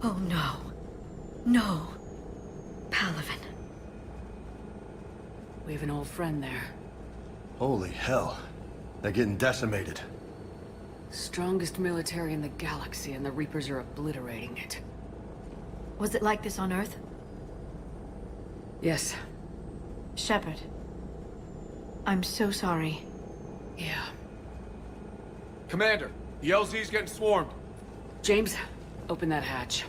Oh no. No. Palaven. We have an old friend there. Holy hell. They're getting decimated. Strongest military in the galaxy, and the Reapers are obliterating it. Was it like this on Earth? Yes. Shepard. I'm so sorry. Yeah. Commander, the LZ's getting swarmed. James, open that hatch.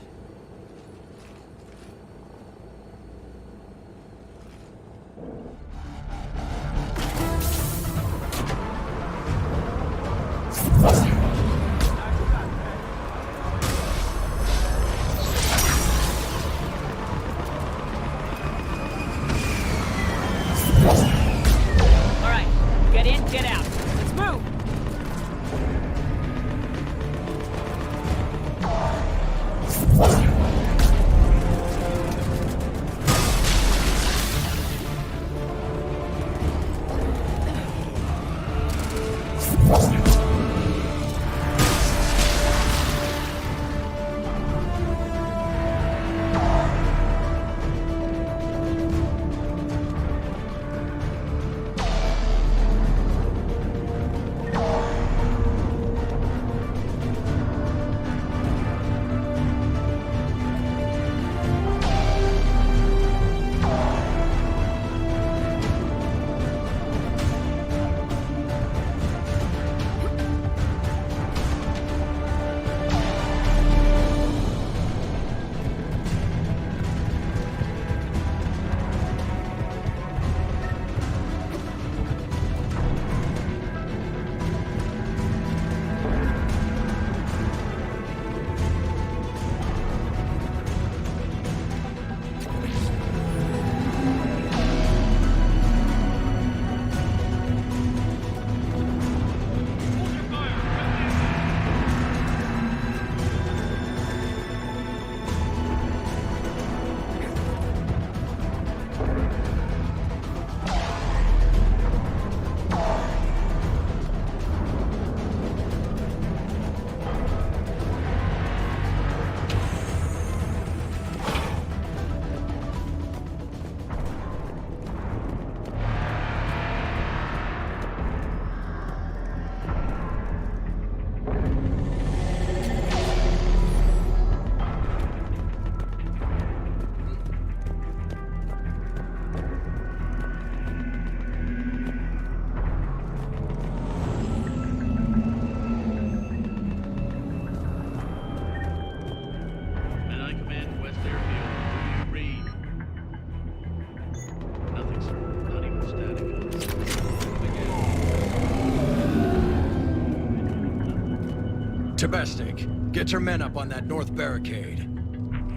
Tebestik, get your men up on that north barricade.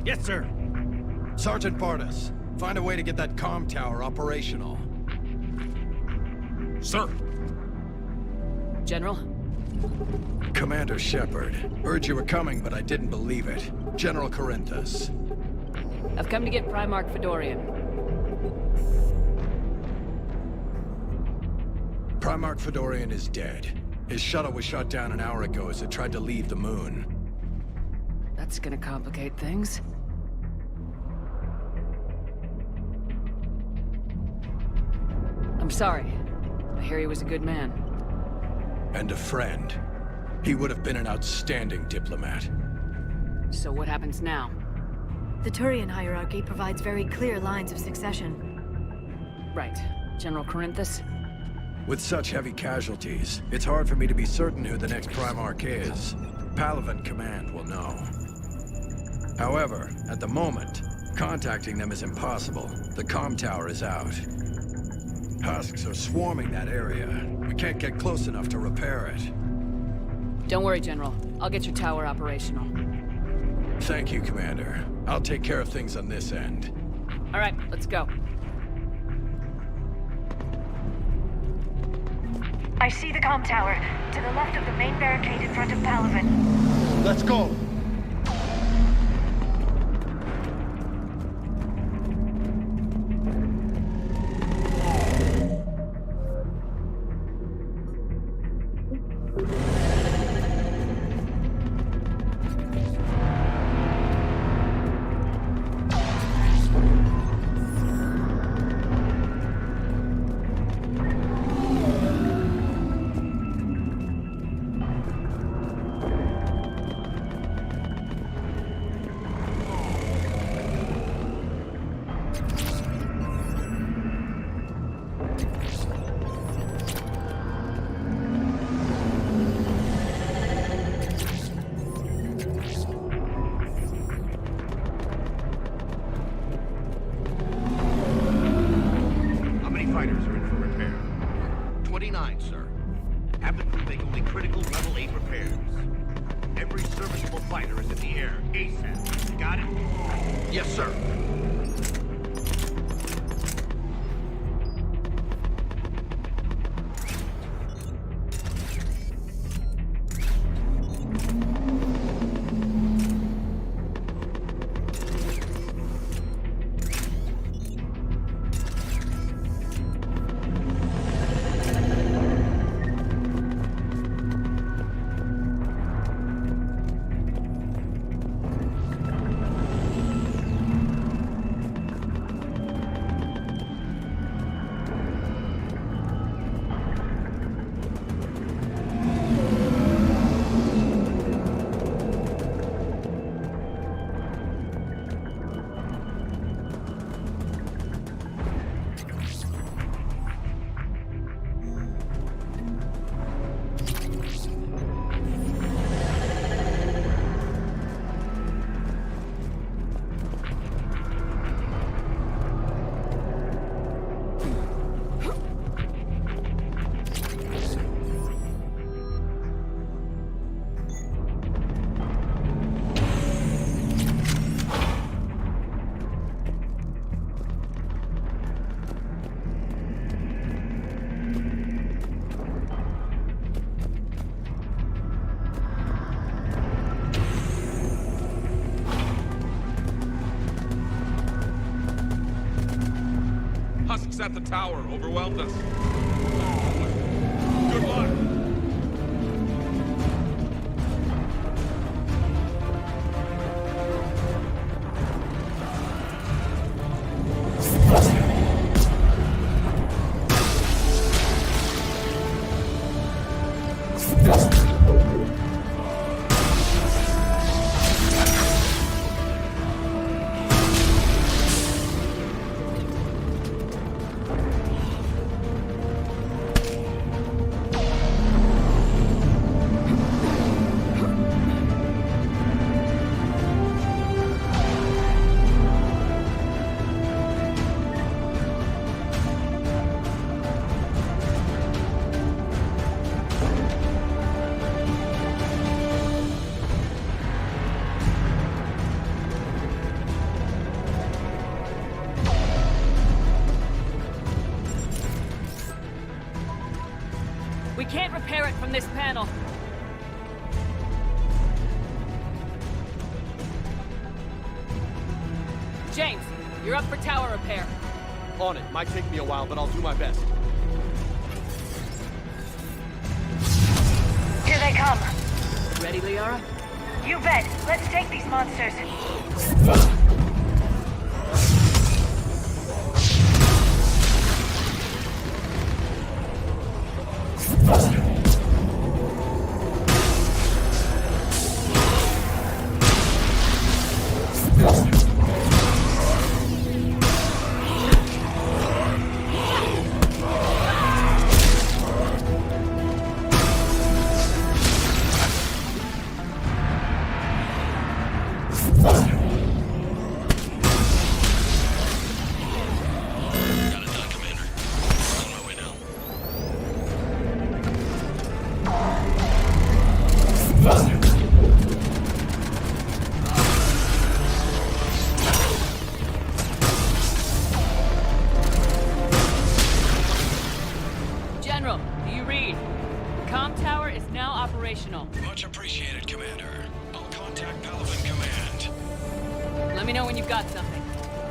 Yes, sir. Sergeant Bartis, find a way to get that comm tower operational. Sir. General? Commander Shepard, heard you were coming, but I didn't believe it. General Corinthus. I've come to get Primarch Fedorian. Primarch Fedorian is dead. His shuttle was shot down an hour ago as it tried to leave the moon. That's gonna complicate things. I'm sorry. I hear he was a good man. And a friend. He would have been an outstanding diplomat. So what happens now? The Turian hierarchy provides very clear lines of succession. Right. General Corinthus? With such heavy casualties, it's hard for me to be certain who the next Primarch is. Palaven Command will know. However, at the moment, contacting them is impossible. The comm tower is out. Husks are swarming that area. We can't get close enough to repair it. Don't worry, General. I'll get your tower operational. Thank you, Commander. I'll take care of things on this end. All right, let's go. I see the comm tower, to the left of the main barricade in front of Palaven. Let's go! Fighters are in for repair. 29, sir. Have the crew make only critical level 8 repairs. Every serviceable fighter is in the air ASAP. Got it? Yes, sir. At the tower overwhelmed us. Good luck. We can't repair it from this panel. James, you're up for tower repair. On it. Might take me a while, but I'll do my best. Here they come. Ready, Liara? You bet. Let's take these monsters. General, do you read? Comm tower is now operational. Much appreciated, Commander. I'll contact Palaven Command. Let me know when you've got something.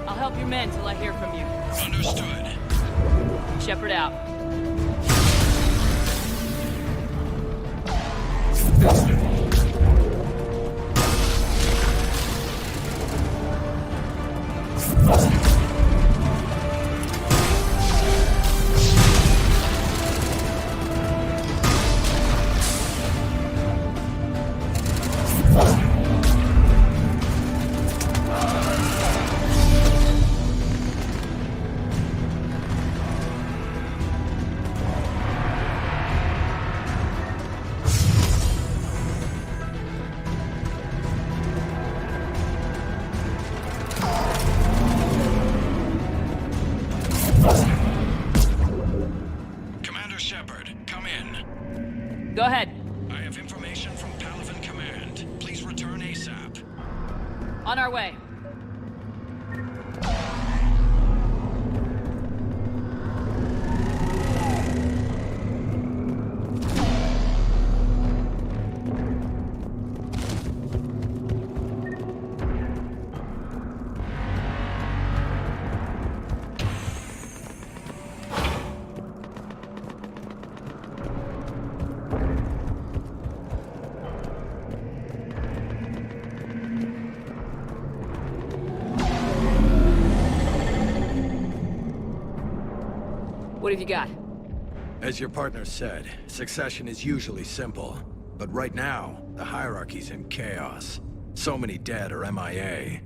I'll help your men till I hear from you. Understood. Shepard out. Commander Shepard, come in. Go ahead. I have information from Palaven Command. Please return ASAP. On our way. What have you got? As your partner said, succession is usually simple. But right now, the hierarchy's in chaos. So many dead or MIA.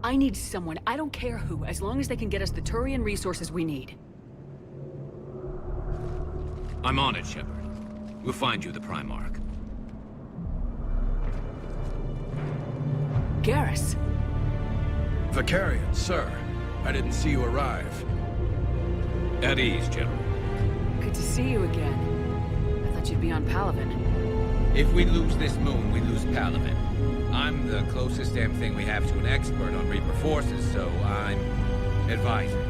I need someone, I don't care who, as long as they can get us the Turian resources we need. I'm on it, Shepard. We'll find you the Primarch. Garrus. Vicarian, sir. I didn't see you arrive. At ease, General. Good to see you again. I thought you'd be on Palaven. If we lose this moon, we lose Palaven. I'm the closest damn thing we have to an expert on Reaper forces, so I'm advising.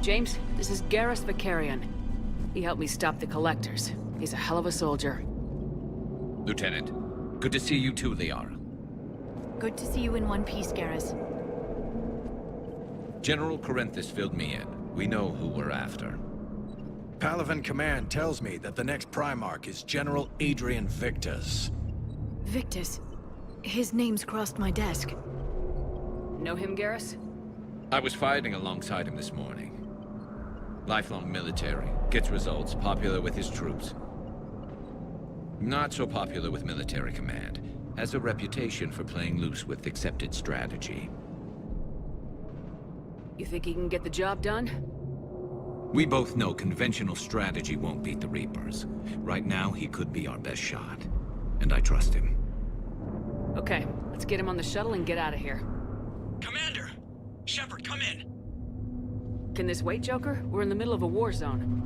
James, this is Garrus Vicarian. He helped me stop the Collectors. He's a hell of a soldier. Lieutenant, good to see you too, Liara. Good to see you in one piece, Garrus. General Corinthus filled me in. We know who we're after. Palaven Command tells me that the next Primarch is General Adrian Victus. Victus. His name's crossed my desk. Know him, Garrus? I was fighting alongside him this morning. Lifelong military, gets results, popular with his troops. Not so popular with military command. Has a reputation for playing loose with accepted strategy. You think he can get the job done? We both know conventional strategy won't beat the Reapers. Right now, he could be our best shot. And I trust him. Okay, let's get him on the shuttle and get out of here. Commander! Shepard, come in! Can this wait, Joker? We're in the middle of a war zone.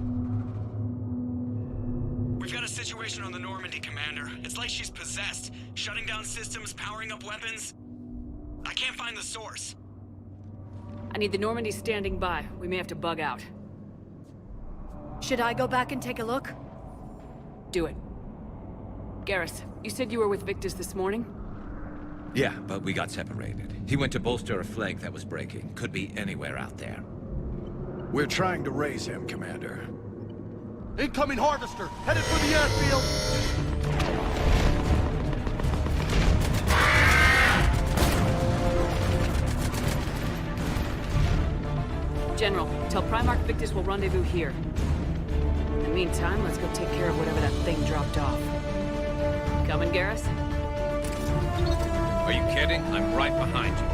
We've got a situation on the Normandy, Commander. It's like she's possessed. Shutting down systems, powering up weapons. I can't find the source. I need the Normandy standing by. We may have to bug out. Should I go back and take a look? Do it. Garrus, you said you were with Victus this morning? Yeah, but we got separated. He went to bolster a flank that was breaking. Could be anywhere out there. We're trying to raise him, Commander. Incoming harvester! Headed for the airfield! General, tell Primarch Victus we'll rendezvous here. In the meantime, let's go take care of whatever that thing dropped off. Coming, Garrus? Are you kidding? I'm right behind you.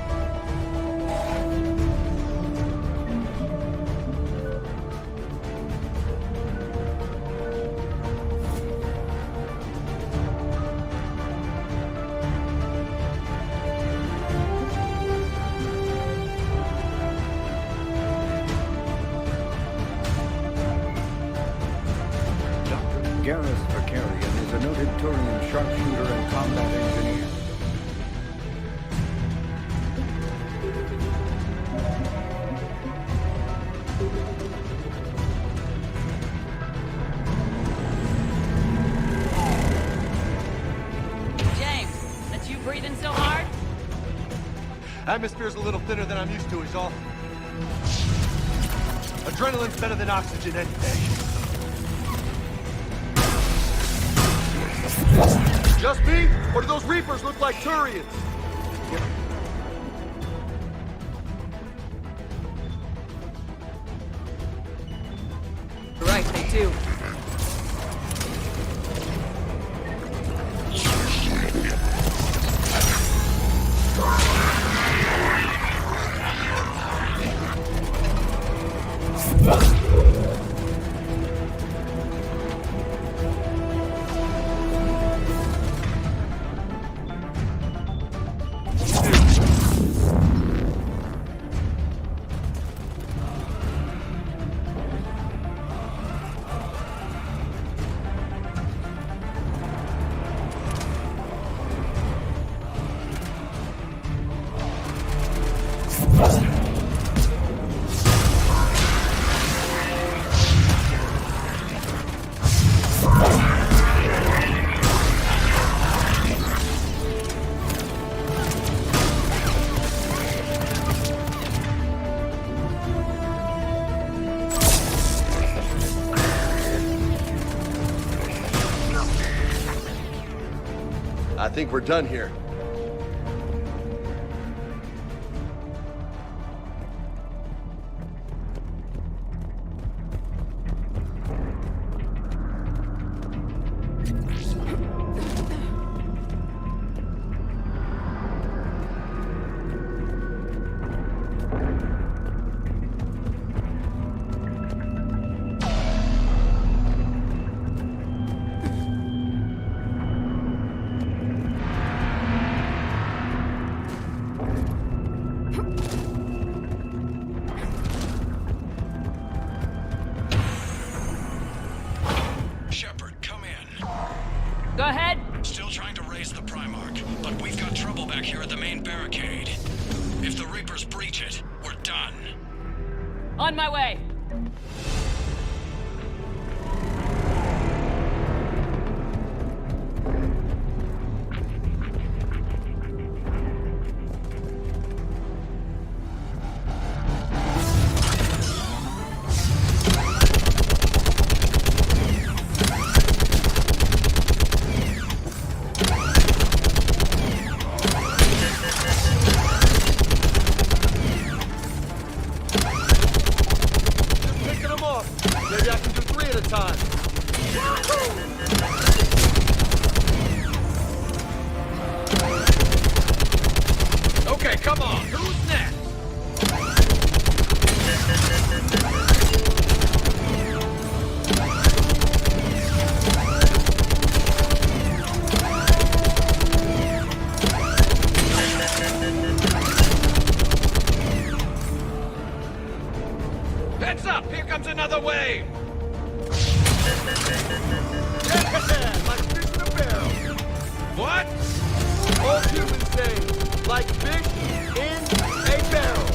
Sharpshooter and combat engineer. James, that's you breathing so hard? Atmosphere's a little thinner than I'm used to, is all. Adrenaline's better than oxygen any day. Just me? Or do those Reapers look like Turians? Right, they do. I think we're done here. Go ahead. Still trying to raise the Primarch, but we've got trouble back here at the main barricade. If the Reapers breach it, we're done. On my way. Okay, come on. Who's next? Heads up! Here comes another wave! Like fish in a barrel. What? Old humans say, like fish in a barrel.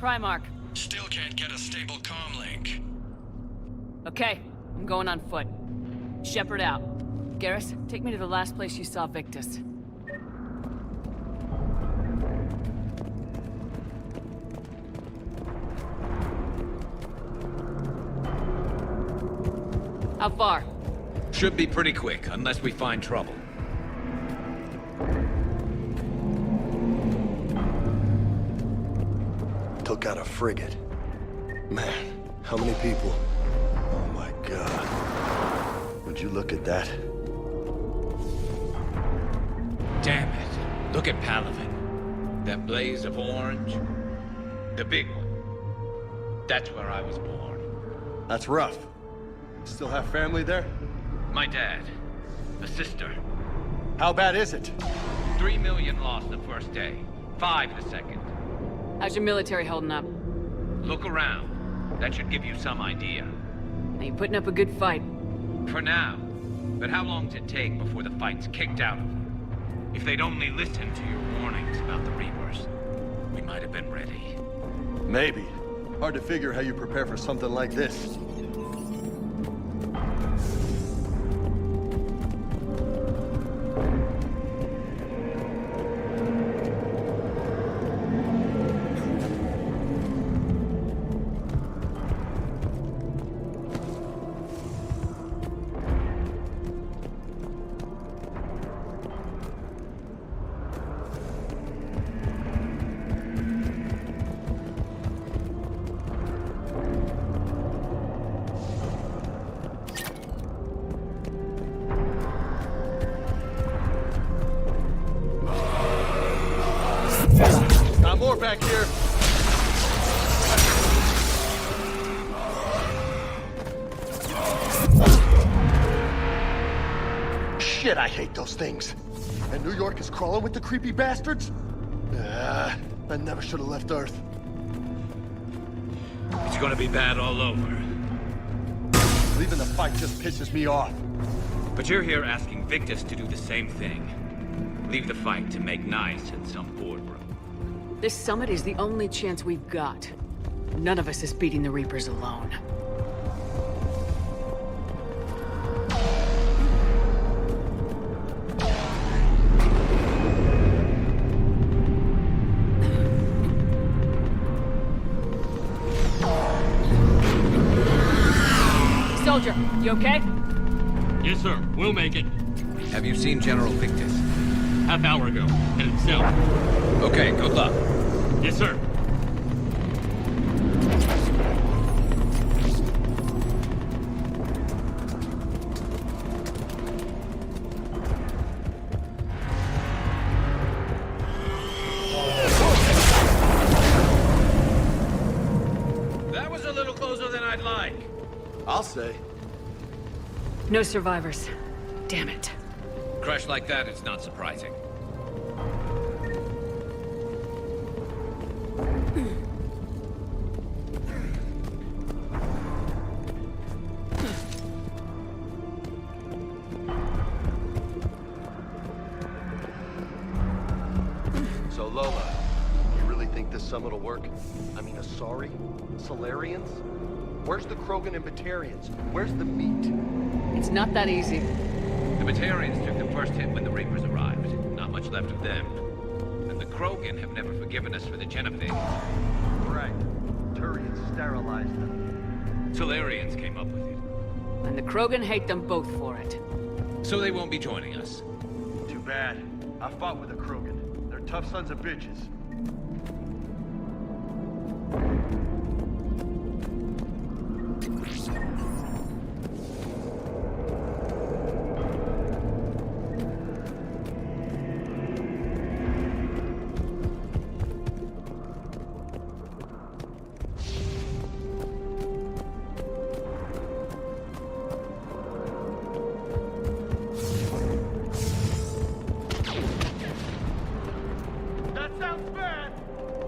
Primarch. Still can't get a stable comm link. Okay, I'm going on foot. Shepard out. Garrus, take me to the last place you saw Victus. How far? Should be pretty quick, unless we find trouble. Took out a frigate. Man, how many people? Oh my God. Would you look at that? Damn it. Look at Palaven. That blaze of orange. The big one. That's where I was born. That's rough. Still have family there? My dad. A sister. How bad is it? 3 million lost the first day. 5 the second. How's your military holding up? Look around. That should give you some idea. Now you're putting up a good fight. For now. But how long does it take before the fight's kicked out of them? If they'd only listened to your warnings about the Reapers, we might have been ready. Maybe. Hard to figure how you prepare for something like this. More back here. Shit, I hate those things. And New York is crawling with the creepy bastards? I never should have left Earth. It's gonna be bad all over. Leaving the fight just pisses me off. But you're here asking Victus to do the same thing. Leave the fight to make nice at some boardroom. This summit is the only chance we've got. None of us is beating the Reapers alone. Soldier, you okay? Yes, sir. We'll make it. Have you seen General Victus? Half hour ago. Headed south. Okay, good luck. Yes, sir. That was a little closer than I'd like. I'll say. No survivors. Damn it. Crash like that, it's not surprising. So Lola, you really think this summit will work? I mean, Asari? Solarians? Where's the Krogan and Batarians? Where's the meat? It's not that easy. The Batarians took the first hit when the Reapers arrived. Not much left of them. And the Krogan have never forgiven us for the Genophage. Right. Turians sterilized them. Solarians came up with it. And the Krogan hate them both for it. So they won't be joining us. Too bad. I fought with the Krogan. They're tough sons of bitches.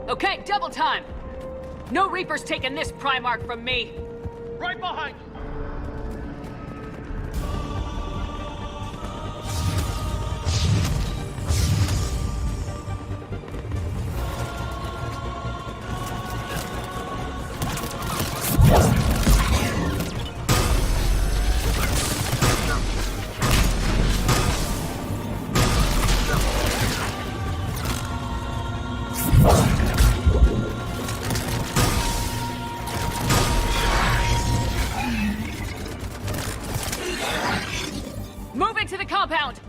Okay, double time! No Reapers taking this Primarch from me! Right behind you! compound!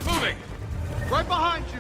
Moving! Right behind you!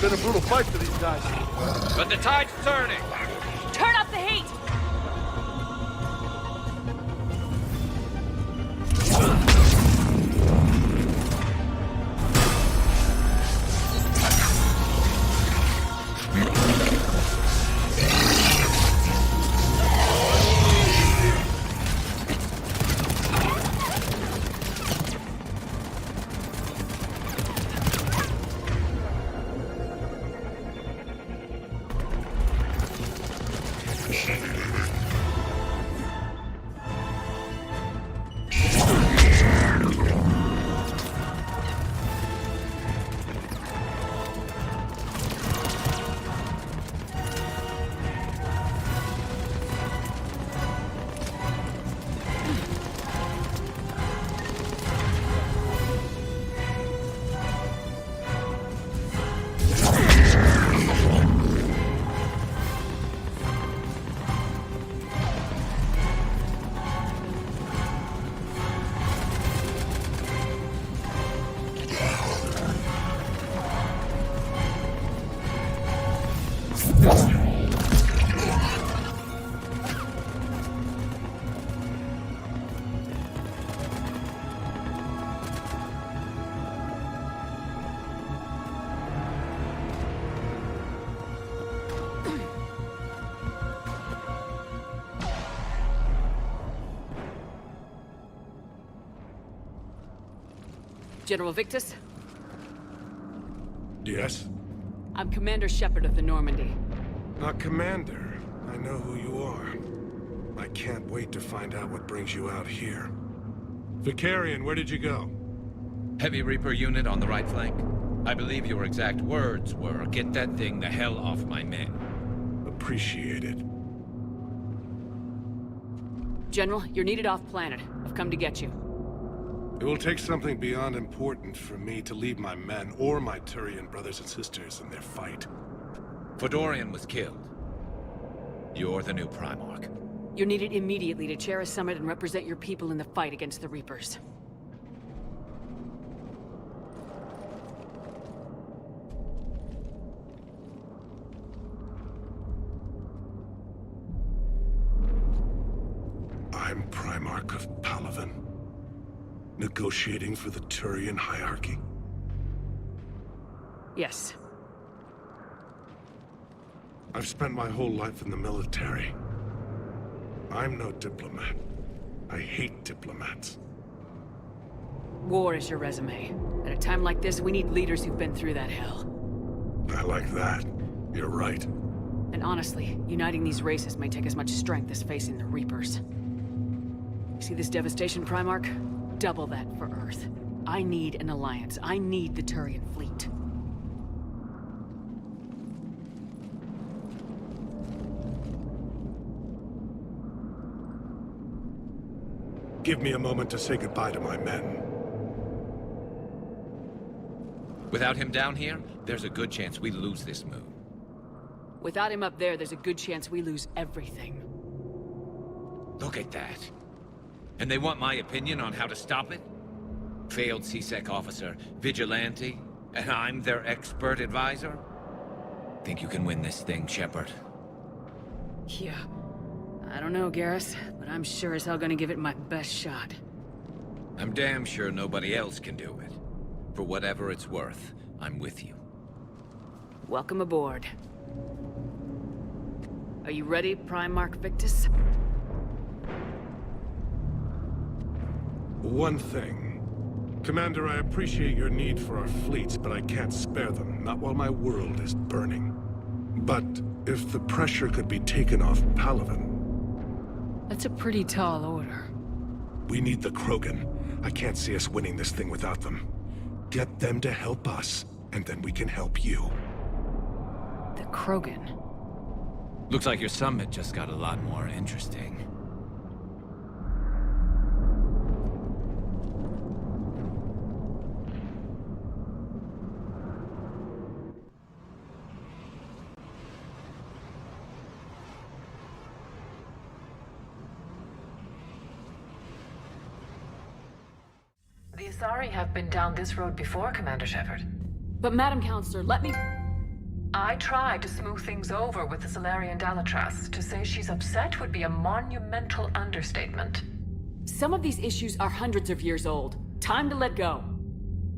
Been a brutal fight for these guys. But the tide's turning. Turn up the heat! General Victus? Yes? I'm Commander Shepard of the Normandy. Commander. I know who you are. I can't wait to find out what brings you out here. Vicarian, where did you go? Heavy Reaper unit on the right flank. I believe your exact words were, "Get that thing the hell off my men." Appreciated. General, you're needed off-planet. I've come to get you. It will take something beyond important for me to leave my men or my Turian brothers and sisters in their fight. Fedorian was killed. You're the new Primarch. You're needed immediately to chair a summit and represent your people in the fight against the Reapers. I'm Primarch of Palaven. Negotiating for the Turian hierarchy? Yes. I've spent my whole life in the military. I'm no diplomat. I hate diplomats. War is your resume. At a time like this, we need leaders who've been through that hell. I like that. You're right. And honestly, uniting these races may take as much strength as facing the Reapers. See this devastation, Primarch? Double that for Earth. I need an alliance. I need the Turian fleet. Give me a moment to say goodbye to my men. Without him down here, there's a good chance we lose this moon. Without him up there, there's a good chance we lose everything. Look at that. And they want my opinion on how to stop it? Failed CSEC officer, vigilante, and I'm their expert advisor? Think you can win this thing, Shepard? Yeah. I don't know, Garrus, but I'm sure as hell gonna give it my best shot. I'm damn sure nobody else can do it. For whatever it's worth, I'm with you. Welcome aboard. Are you ready, Primarch Victus? One thing. Commander, I appreciate your need for our fleets, but I can't spare them, not while my world is burning. But if the pressure could be taken off Palaven... That's a pretty tall order. We need the Krogan. I can't see us winning this thing without them. Get them to help us, and then we can help you. The Krogan? Looks like your summit just got a lot more interesting. The Asari have been down this road before, Commander Shepard. But Madam Counselor, let me... I tried to smooth things over with the Salarian Dalatras. To say she's upset would be a monumental understatement. Some of these issues are hundreds of years old. Time to let go.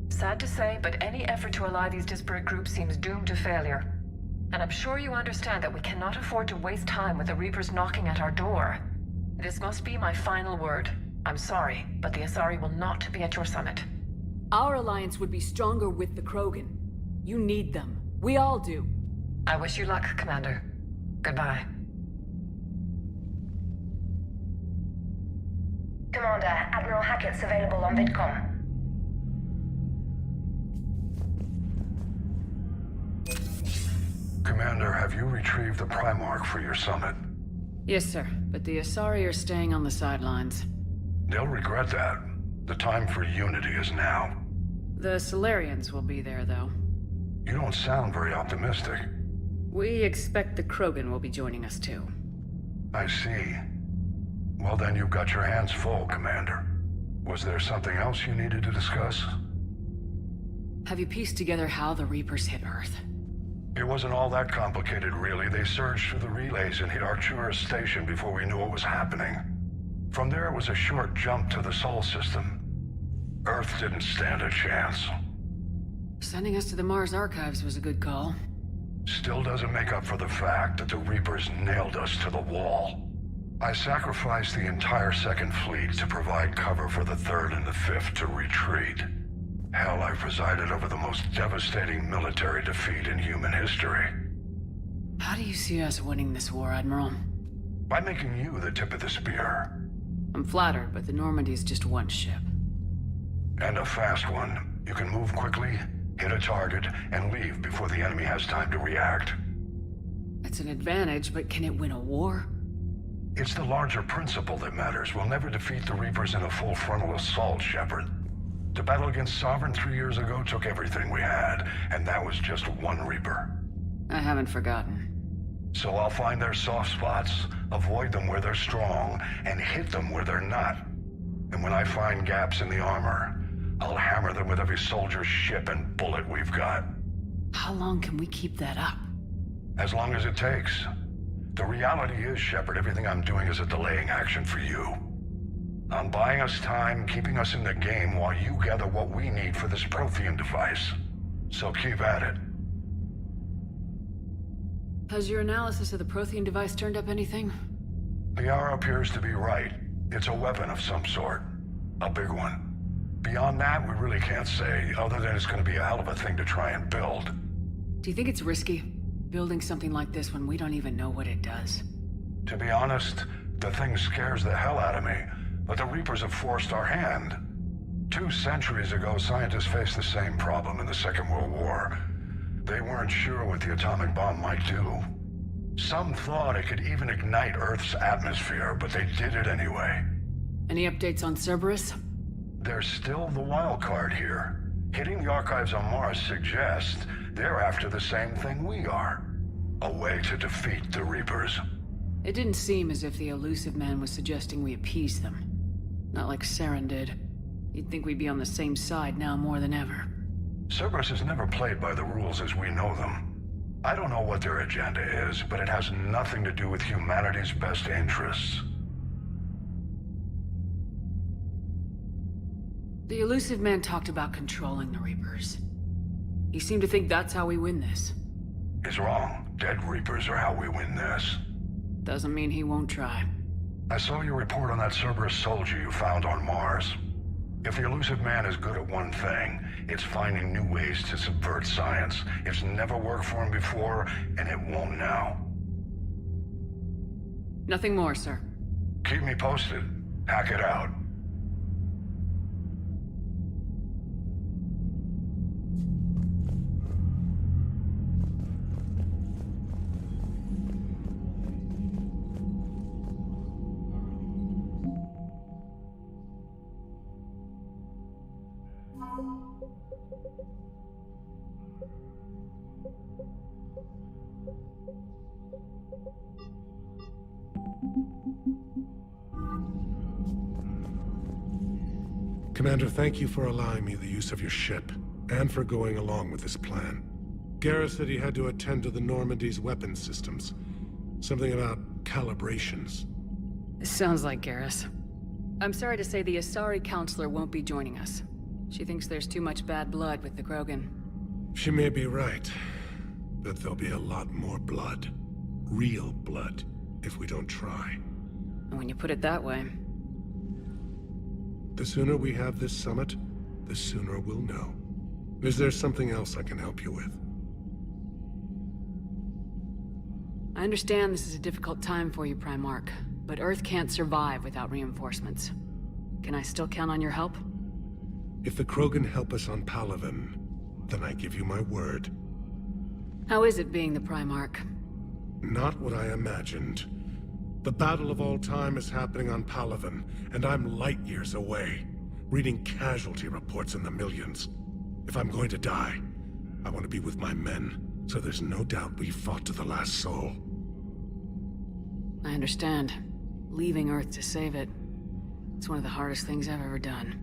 Sad to say, but any effort to ally these disparate groups seems doomed to failure. And I'm sure you understand that we cannot afford to waste time with the Reapers knocking at our door. This must be my final word. I'm sorry, but the Asari will not be at your summit. Our alliance would be stronger with the Krogan. You need them. We all do. I wish you luck, Commander. Goodbye. Commander, Admiral Hackett's available on VidCom. Commander, have you retrieved the Primarch for your summit? Yes, sir. But the Asari are staying on the sidelines. They'll regret that. The time for unity is now. The Salarians will be there, though. You don't sound very optimistic. We expect the Krogan will be joining us, too. I see. Well, then you've got your hands full, Commander. Was there something else you needed to discuss? Have you pieced together how the Reapers hit Earth? It wasn't all that complicated, really. They surged through the relays and hit Artura Station before we knew what was happening. From there, it was a short jump to the Sol system. Earth didn't stand a chance. Sending us to the Mars Archives was a good call. Still doesn't make up for the fact that the Reapers nailed us to the wall. I sacrificed the entire Second Fleet to provide cover for the Third and the Fifth to retreat. Hell, I presided over the most devastating military defeat in human history. How do you see us winning this war, Admiral? By making you the tip of the spear. I'm flattered, but the Normandy is just one ship. And a fast one. You can move quickly, hit a target, and leave before the enemy has time to react. It's an advantage, but can it win a war? It's the larger principle that matters. We'll never defeat the Reapers in a full frontal assault, Shepard. The battle against Sovereign 3 years ago took everything we had, and that was just one Reaper. I haven't forgotten. So I'll find their soft spots, avoid them where they're strong, and hit them where they're not. And when I find gaps in the armor, I'll hammer them with every soldier, ship, and bullet we've got. How long can we keep that up? As long as it takes. The reality is, Shepard, everything I'm doing is a delaying action for you. I'm buying us time, keeping us in the game while you gather what we need for this Prothean device. So keep at it. Has your analysis of the Prothean device turned up anything? The hour appears to be right. It's a weapon of some sort. A big one. Beyond that, we really can't say, other than it's going to be a hell of a thing to try and build. Do you think it's risky, building something like this when we don't even know what it does? To be honest, the thing scares the hell out of me, but the Reapers have forced our hand. 2 centuries ago, scientists faced the same problem in the Second World War. They weren't sure what the atomic bomb might do. Some thought it could even ignite Earth's atmosphere, but they did it anyway. Any updates on Cerberus? They're still the wild card here. Hitting the archives on Mars suggests they're after the same thing we are. A way to defeat the Reapers. It didn't seem as if the elusive man was suggesting we appease them. Not like Saren did. You'd think we'd be on the same side now more than ever. Cerberus has never played by the rules as we know them. I don't know what their agenda is, but it has nothing to do with humanity's best interests. The elusive man talked about controlling the Reapers. He seemed to think that's how we win this. He's wrong. Dead Reapers are how we win this. Doesn't mean he won't try. I saw your report on that Cerberus soldier you found on Mars. If the elusive man is good at one thing, it's finding new ways to subvert science. It's never worked for him before, and it won't now. Nothing more, sir. Keep me posted. Hack it out. Commander, thank you for allowing me the use of your ship, and for going along with this plan. Garrus said he had to attend to the Normandy's weapons systems. Something about calibrations. Sounds like Garrus. I'm sorry to say the Asari counselor won't be joining us. She thinks there's too much bad blood with the Krogan. She may be right, but there'll be a lot more blood. Real blood, if we don't try. And when you put it that way... The sooner we have this summit, the sooner we'll know. Is there something else I can help you with? I understand this is a difficult time for you, Primarch, but Earth can't survive without reinforcements. Can I still count on your help? If the Krogan help us on Palaven, then I give you my word. How is it being the Primarch? Not what I imagined. The battle of all time is happening on Palaven, and I'm light years away, reading casualty reports in the millions. If I'm going to die, I want to be with my men, so there's no doubt we fought to the last soul. I understand. Leaving Earth to save it. It's one of the hardest things I've ever done.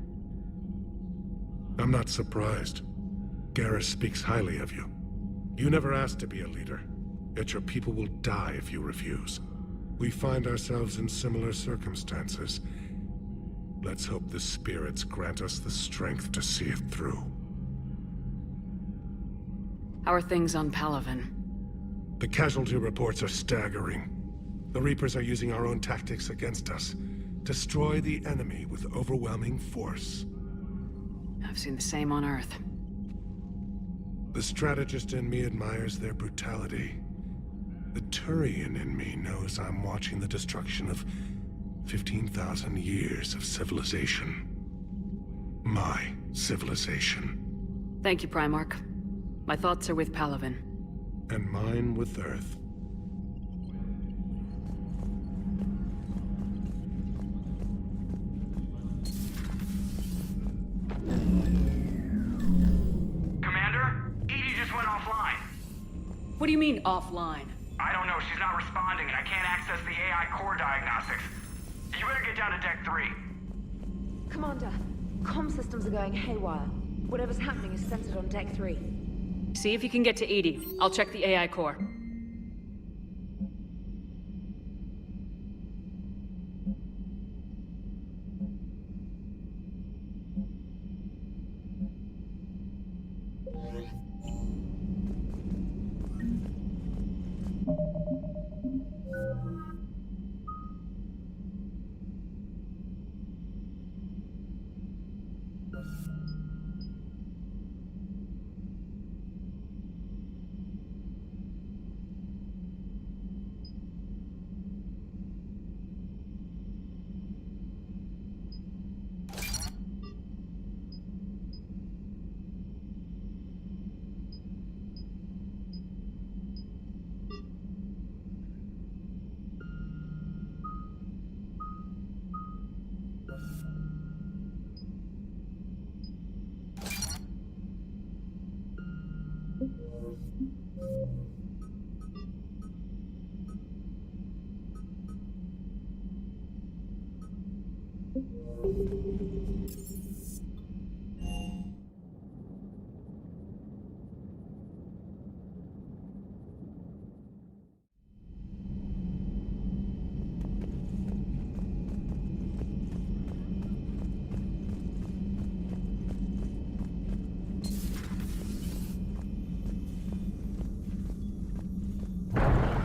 I'm not surprised. Garrus speaks highly of you. You never asked to be a leader, yet your people will die if you refuse. We find ourselves in similar circumstances. Let's hope the spirits grant us the strength to see it through. How are things on Palaven? The casualty reports are staggering. The Reapers are using our own tactics against us. Destroy the enemy with overwhelming force. I've seen the same on Earth. The strategist in me admires their brutality. The Turian in me knows I'm watching the destruction of 15,000 years of civilization. My civilization. Thank you, Primarch. My thoughts are with Palaven. And mine with Earth. Commander? Edie just went offline. What do you mean, offline? I don't know, she's not responding, and I can't access the AI core diagnostics. You better get down to Deck 3. Commander, comm systems are going haywire. Whatever's happening is centered on Deck 3. See if you can get to Edie. I'll check the AI core.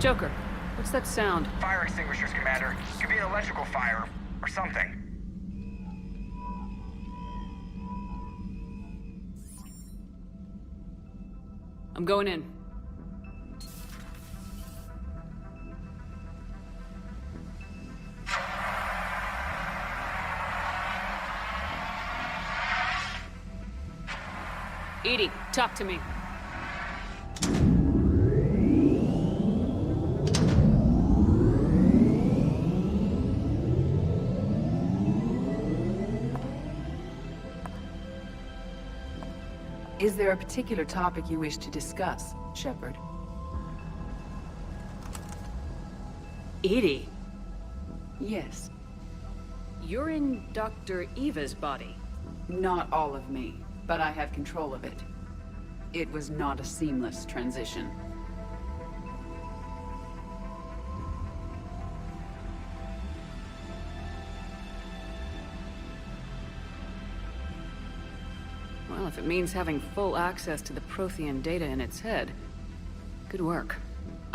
Joker, what's that sound? Fire extinguishers, Commander. Could be an electrical fire, or something. I'm going in. Edie, talk to me. Is there a particular topic you wish to discuss, Shepard? Edie? Yes. You're in Dr. Eva's body. Not all of me, but I have control of it. It was not a seamless transition. Well, if it means having full access to the Prothean data in its head, good work.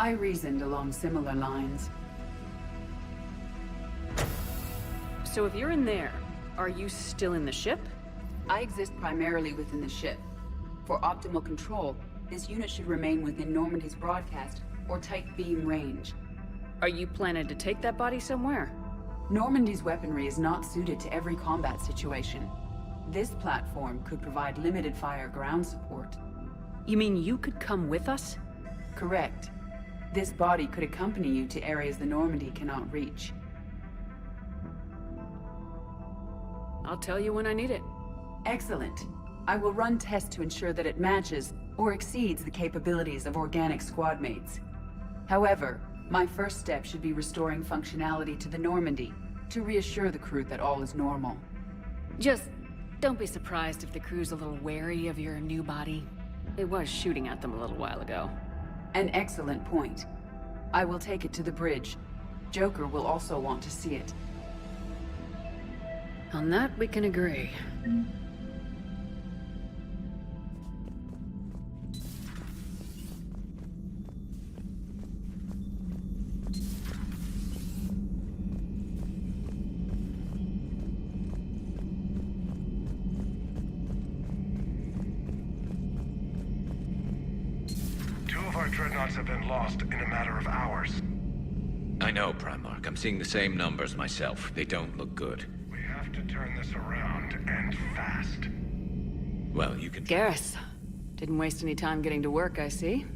I reasoned along similar lines. So if you're in there, are you still in the ship? I exist primarily within the ship. For optimal control, this unit should remain within Normandy's broadcast or tight beam range. Are you planning to take that body somewhere? Normandy's weaponry is not suited to every combat situation. This platform could provide limited fire ground support. You mean you could come with us? Correct. This body could accompany you to areas the Normandy cannot reach. I'll tell you when I need it. Excellent. I will run tests to ensure that it matches or exceeds the capabilities of organic squad mates. However, my first step should be restoring functionality to the Normandy to reassure the crew that all is normal. Just don't be surprised if the crew's a little wary of your new body. It was shooting at them a little while ago. An excellent point. I will take it to the bridge. Joker will also want to see it. On that, we can agree. Our dreadnoughts have been lost in a matter of hours. I know, Primarch. I'm seeing the same numbers myself. They don't look good. We have to turn this around, and fast. Well, you can... Garrus. Didn't waste any time getting to work, I see.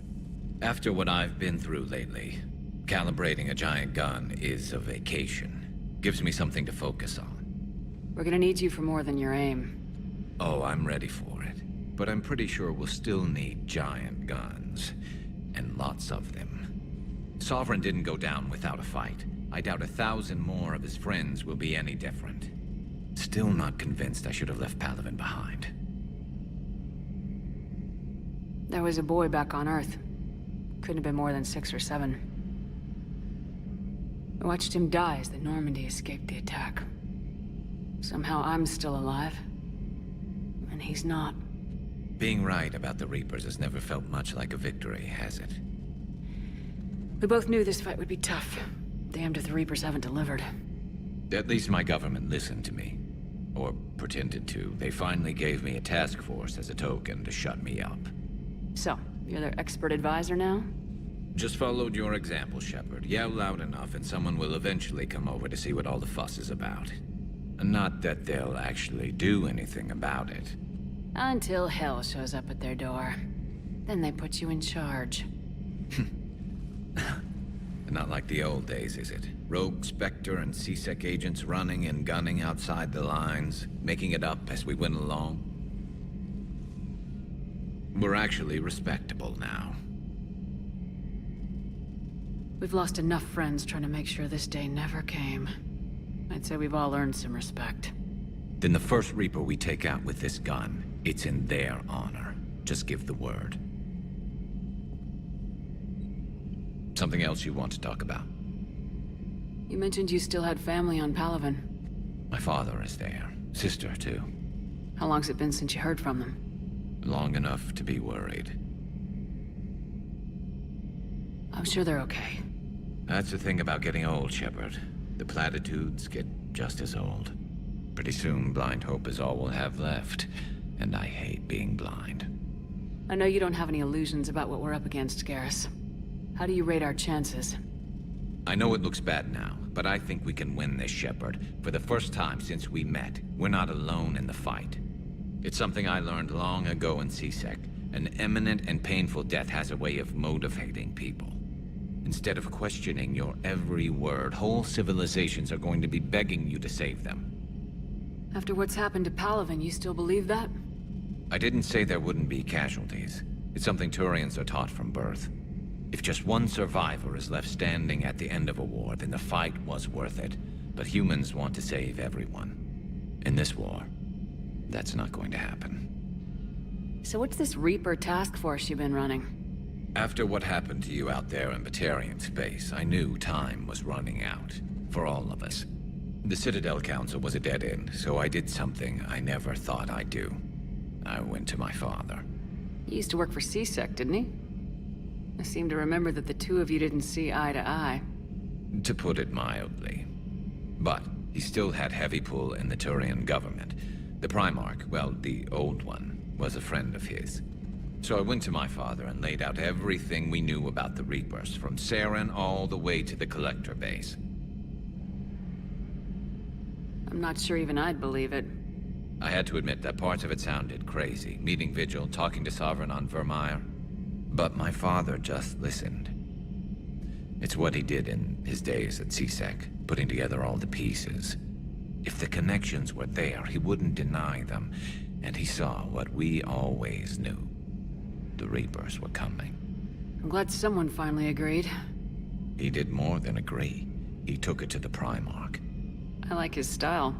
After what I've been through lately, calibrating a giant gun is a vacation. Gives me something to focus on. We're gonna need you for more than your aim. Oh, I'm ready for it. But I'm pretty sure we'll still need giant guns. And lots of them. Sovereign didn't go down without a fight. I doubt 1,000 more of his friends will be any different. Still not convinced I should have left Palaven behind. There was a boy back on Earth. Couldn't have been more than 6 or 7. I watched him die as the Normandy escaped the attack. Somehow I'm still alive. And he's not. Being right about the Reapers has never felt much like a victory, has it? We both knew this fight would be tough. Damned if the Reapers haven't delivered. At least my government listened to me. Or pretended to. They finally gave me a task force as a token to shut me up. So, you're their expert advisor now? Just followed your example, Shepard. Yell loud enough and someone will eventually come over to see what all the fuss is about. Not that they'll actually do anything about it. Until hell shows up at their door. Then they put you in charge. Not like the old days, is it? Rogue Spectre and C-Sec agents running and gunning outside the lines, making it up as we went along. We're actually respectable now. We've lost enough friends trying to make sure this day never came. I'd say we've all earned some respect. then the first Reaper we take out with this gun, it's in their honor. Just give the word. Something else you want to talk about? You mentioned you still had family on Palaven. My father is there. Sister, too. How long's it been since you heard from them? Long enough to be worried. I'm sure they're okay. That's the thing about getting old, Shepard. The platitudes get just as old. Pretty soon, blind hope is all we'll have left. And I hate being blind. I know you don't have any illusions about what we're up against, Garrus. How do you rate our chances? I know it looks bad now, but I think we can win this, Shepard. For the first time since we met, we're not alone in the fight. It's something I learned long ago in CSEC. An imminent and painful death has a way of motivating people. Instead of questioning your every word, whole civilizations are going to be begging you to save them. After what's happened to Palaven, you still believe that? I didn't say there wouldn't be casualties. It's something Turians are taught from birth. If just one survivor is left standing at the end of a war, then the fight was worth it. But humans want to save everyone. In this war, that's not going to happen. So what's this Reaper task force you've been running? After what happened to you out there in Batarian space, I knew time was running out. For all of us. The Citadel Council was a dead end, so I did something I never thought I'd do. I went to my father. He used to work for CSEC, didn't he? I seem to remember that the two of you didn't see eye to eye. To put it mildly. But he still had heavy pull in the Turian government. The Primarch, well, the old one, was a friend of his. So I went to my father and laid out everything we knew about the Reapers, from Saren all the way to the Collector base. I'm not sure even I'd believe it. I had to admit that parts of it sounded crazy. Meeting Vigil, talking to Sovereign on Vermeer. But my father just listened. It's what he did in his days at CSEC, putting together all the pieces. If the connections were there, he wouldn't deny them. And he saw what we always knew. The Reapers were coming. I'm glad someone finally agreed. He did more than agree. He took it to the Primarch. I like his style.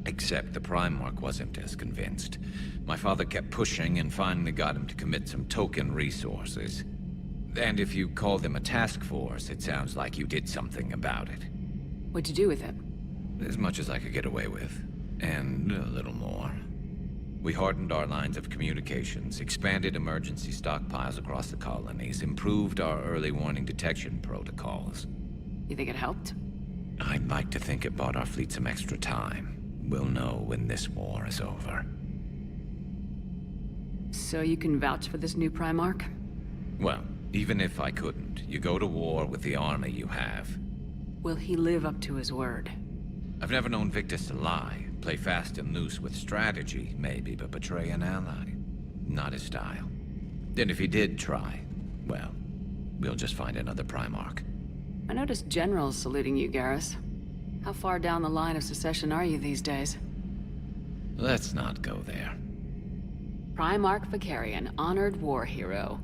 Except the Primarch wasn't as convinced. My father kept pushing and finally got him to commit some token resources. And if you call them a task force, it sounds like you did something about it. What'd you do with it? As much as I could get away with. And a little more. We hardened our lines of communications, expanded emergency stockpiles across the colonies, improved our early warning detection protocols. You think it helped? I'd like to think it bought our fleet some extra time. We'll know when this war is over. So you can vouch for this new Primarch? Well, even if I couldn't, you go to war with the army you have. Will he live up to his word? I've never known Victus to lie. Play fast and loose with strategy, maybe, but betray an ally. Not his style. And if he did try, well, we'll just find another Primarch. I noticed generals saluting you, Garrus. How far down the line of succession are you these days? Let's not go there. Primarch Vicarian, honored war hero.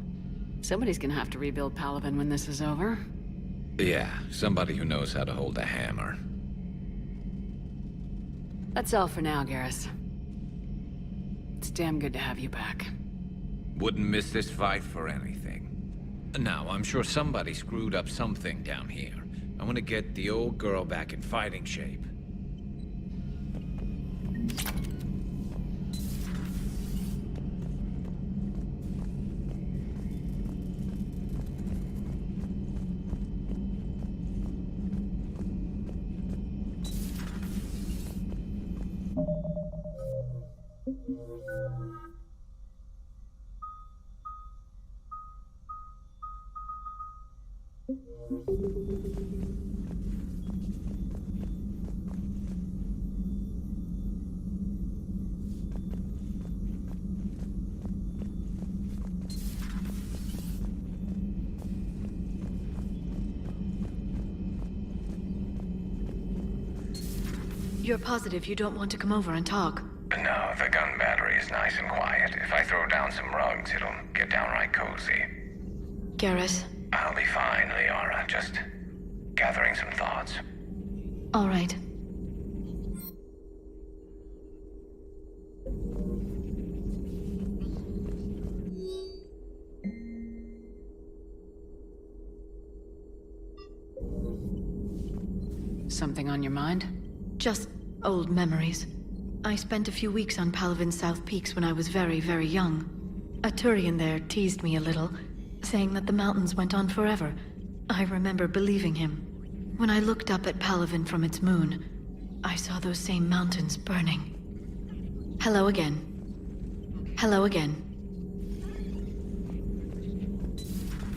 Somebody's gonna have to rebuild Palaven when this is over. Yeah, somebody who knows how to hold a hammer. That's all for now, Garrus. It's damn good to have you back. Wouldn't miss this fight for anything. Now, I'm sure somebody screwed up something down here. I want to get the old girl back in fighting shape. You're positive you don't want to come over and talk? No, the gun battery is nice and quiet. If I throw down some rugs, it'll get downright cozy. Garrus? I'll be fine, Liara. Just gathering some thoughts. All right. Something on your mind? Just old memories. I spent a few weeks on Palaven's South Peaks when I was very, very young. A Turian there teased me a little, saying that the mountains went on forever. I remember believing him. When I looked up at Palaven from its moon, I saw those same mountains burning. Hello again. Hello again.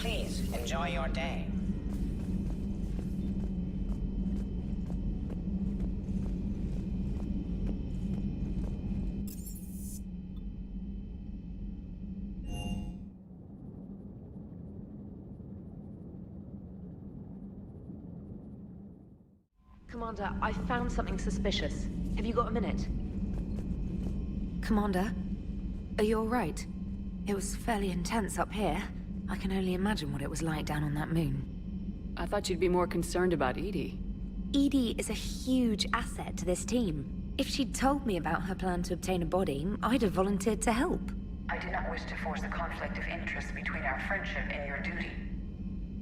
Please, enjoy your day. Commander, I found something suspicious. Have you got a minute? Commander, are you alright? It was fairly intense up here. I can only imagine what it was like down on that moon. I thought you'd be more concerned about Edie. Edie is a huge asset to this team. If she'd told me about her plan to obtain a body, I'd have volunteered to help. I do not wish to force a conflict of interest between our friendship and your duty.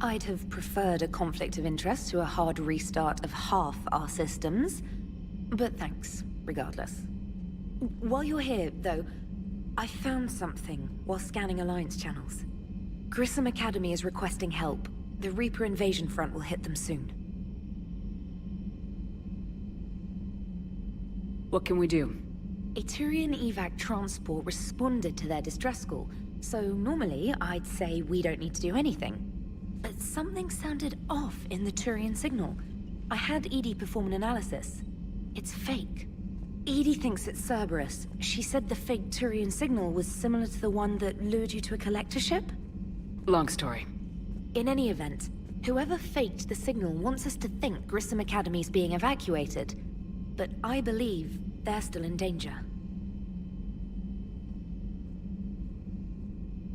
I'd have preferred a conflict of interest to a hard restart of half our systems. But thanks, regardless. While you're here, though, I found something while scanning Alliance channels. Grissom Academy is requesting help. The Reaper invasion front will hit them soon. What can we do? A Turian evac transport responded to their distress call, so normally I'd say we don't need to do anything. But something sounded off in the Turian signal. I had Edie perform an analysis. It's fake. Edie thinks it's Cerberus. She said the fake Turian signal was similar to the one that lured you to a collector ship? Long story. In any event, whoever faked the signal wants us to think Grissom Academy's being evacuated. But I believe they're still in danger.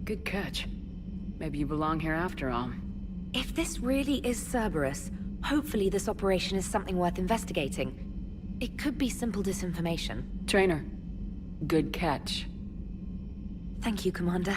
Good catch. Maybe you belong here after all. If this really is Cerberus, hopefully this operation is something worth investigating. It could be simple disinformation. Trainer, good catch. Thank you, Commander.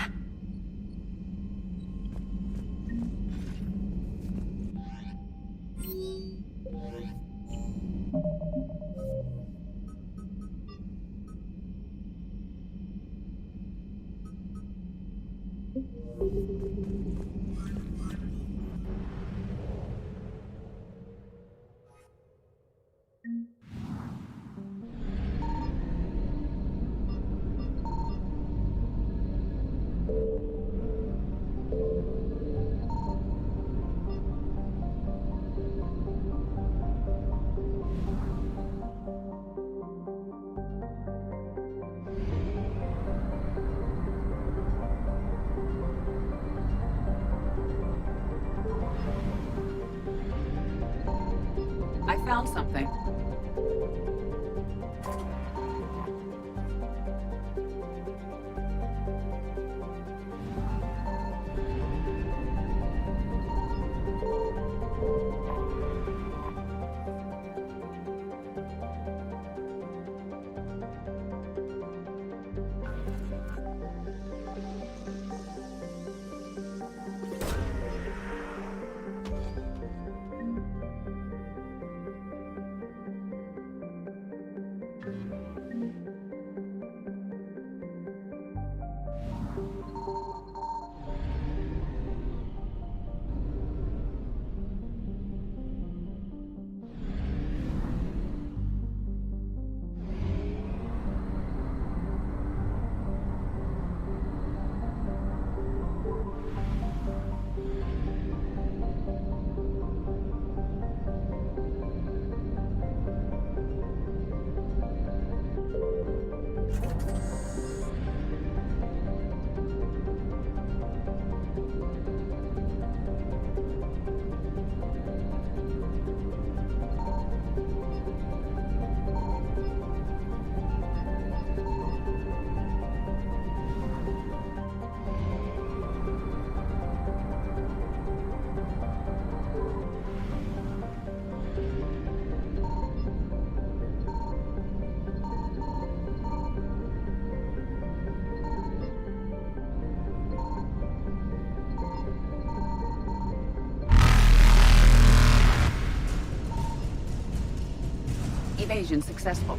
I found something. Invasion successful.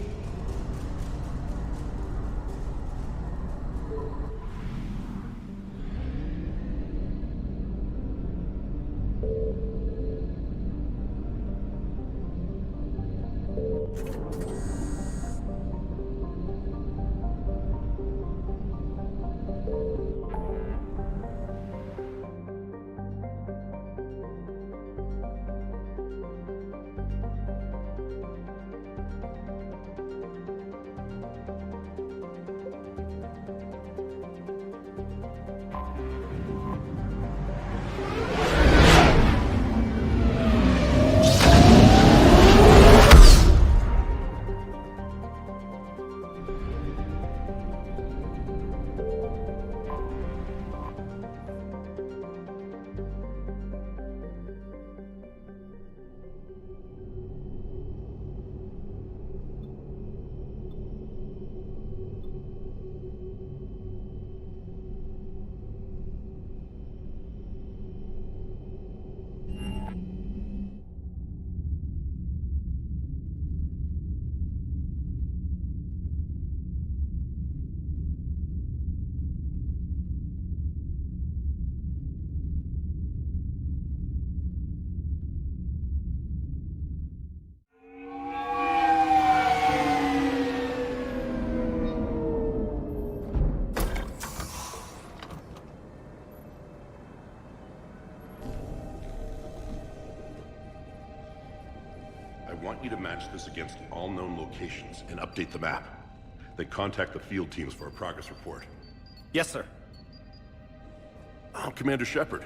I want you to match this against all known locations and update the map. Then contact the field teams for a progress report. Yes, sir. I'm Commander Shepard.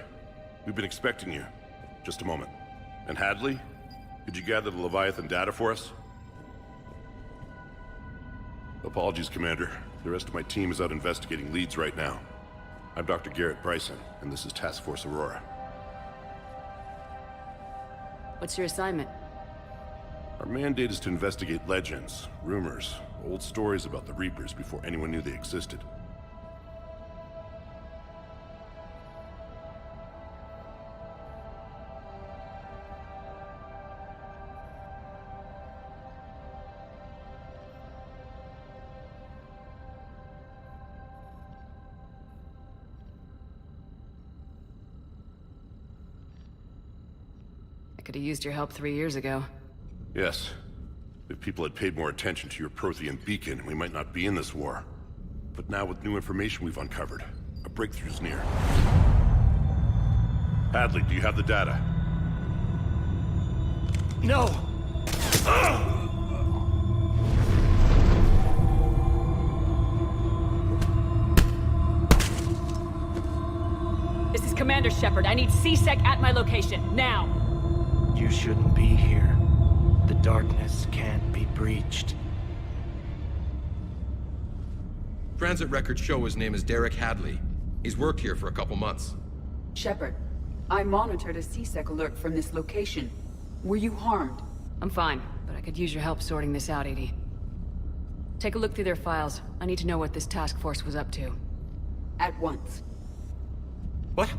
We've been expecting you. Just a moment. And Hadley, could you gather the Leviathan data for us? Apologies, Commander. The rest of my team is out investigating leads right now. I'm Dr. Garrett Bryson, and this is Task Force Aurora. What's your assignment? Our mandate is to investigate legends, rumors, old stories about the Reapers before anyone knew they existed. I could have used your help 3 years ago. Yes. If people had paid more attention to your Prothean beacon, we might not be in this war. But now with new information we've uncovered, a breakthrough's near. Hadley, do you have the data? No! This is Commander Shepard. I need C-Sec at my location, now! You shouldn't be here. The darkness can't be breached. Transit records show his name is Derek Hadley. He's worked here for a couple months. Shepard, I monitored a C-Sec alert from this location. Were you harmed? I'm fine, but I could use your help sorting this out, Edie. Take a look through their files. I need to know what this task force was up to. At once. What?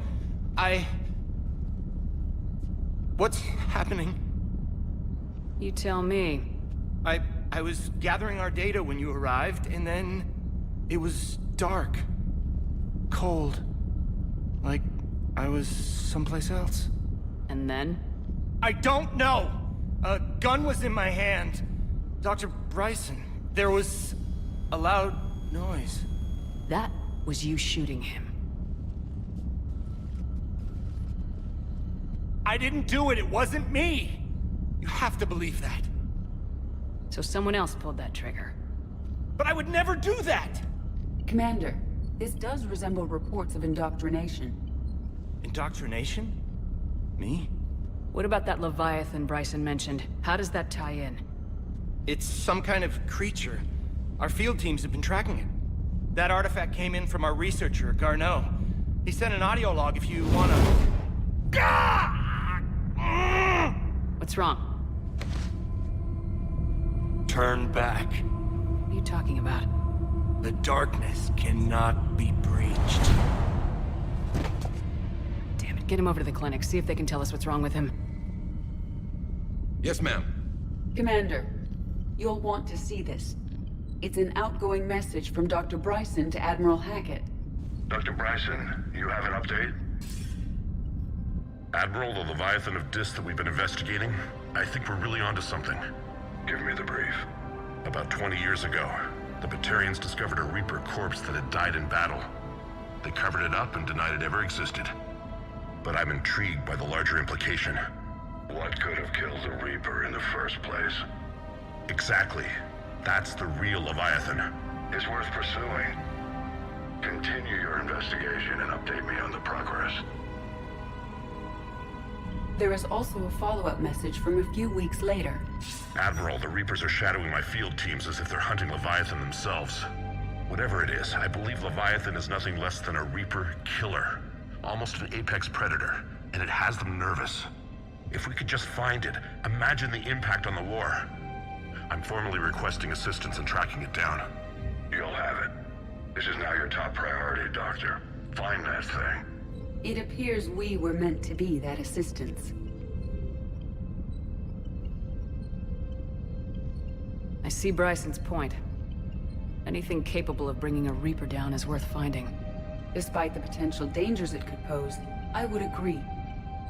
What's happening? You tell me. I was gathering our data when you arrived, and then it was dark. Cold. Like I was someplace else. And then? I don't know! A gun was in my hand. Dr. Bryson, there was a loud noise. That was you shooting him. I didn't do it, it wasn't me! You have to believe that. So someone else pulled that trigger. But I would never do that! Commander, this does resemble reports of indoctrination. Indoctrination? Me? What about that Leviathan Bryson mentioned? How does that tie in? It's some kind of creature. Our field teams have been tracking it. That artifact came in from our researcher, Garneau. He sent an audio log if you wanna... What's wrong? Turn back. What are you talking about? The darkness cannot be breached. Damn it, get him over to the clinic. See if they can tell us what's wrong with him. Yes, ma'am. Commander, You'll want to see this. It's an outgoing message from Dr. Bryson to Admiral Hackett. Dr. Bryson, you have an update? Admiral, the Leviathan of Dis that we've been investigating, I think we're really onto something. Give me the brief. About 20 years ago, the Batarians discovered a Reaper corpse that had died in battle. They covered it up and denied it ever existed. But I'm intrigued by the larger implication. What could have killed the Reaper in the first place? Exactly. That's the real Leviathan. It's worth pursuing. Continue your investigation and update me on the progress. There is also a follow-up message from a few weeks later. Admiral, the Reapers are shadowing my field teams as if they're hunting Leviathan themselves. Whatever it is, I believe Leviathan is nothing less than a Reaper killer. Almost an apex predator, and it has them nervous. If we could just find it, imagine the impact on the war. I'm formally requesting assistance in tracking it down. You'll have it. This is now your top priority, Doctor. Find that thing. It appears we were meant to be that assistance. I see Bryson's point. Anything capable of bringing a Reaper down is worth finding. Despite the potential dangers it could pose, I would agree.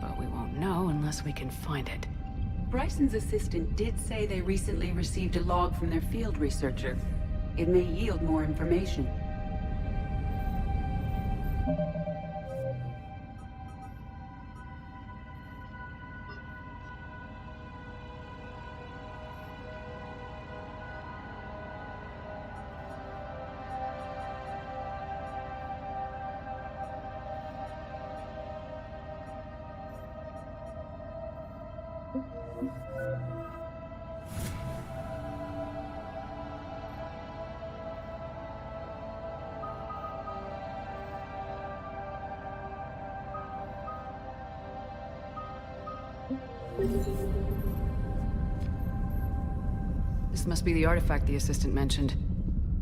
But we won't know unless we can find it. Bryson's assistant did say they recently received a log from their field researcher. It may yield more information. This must be the artifact the assistant mentioned.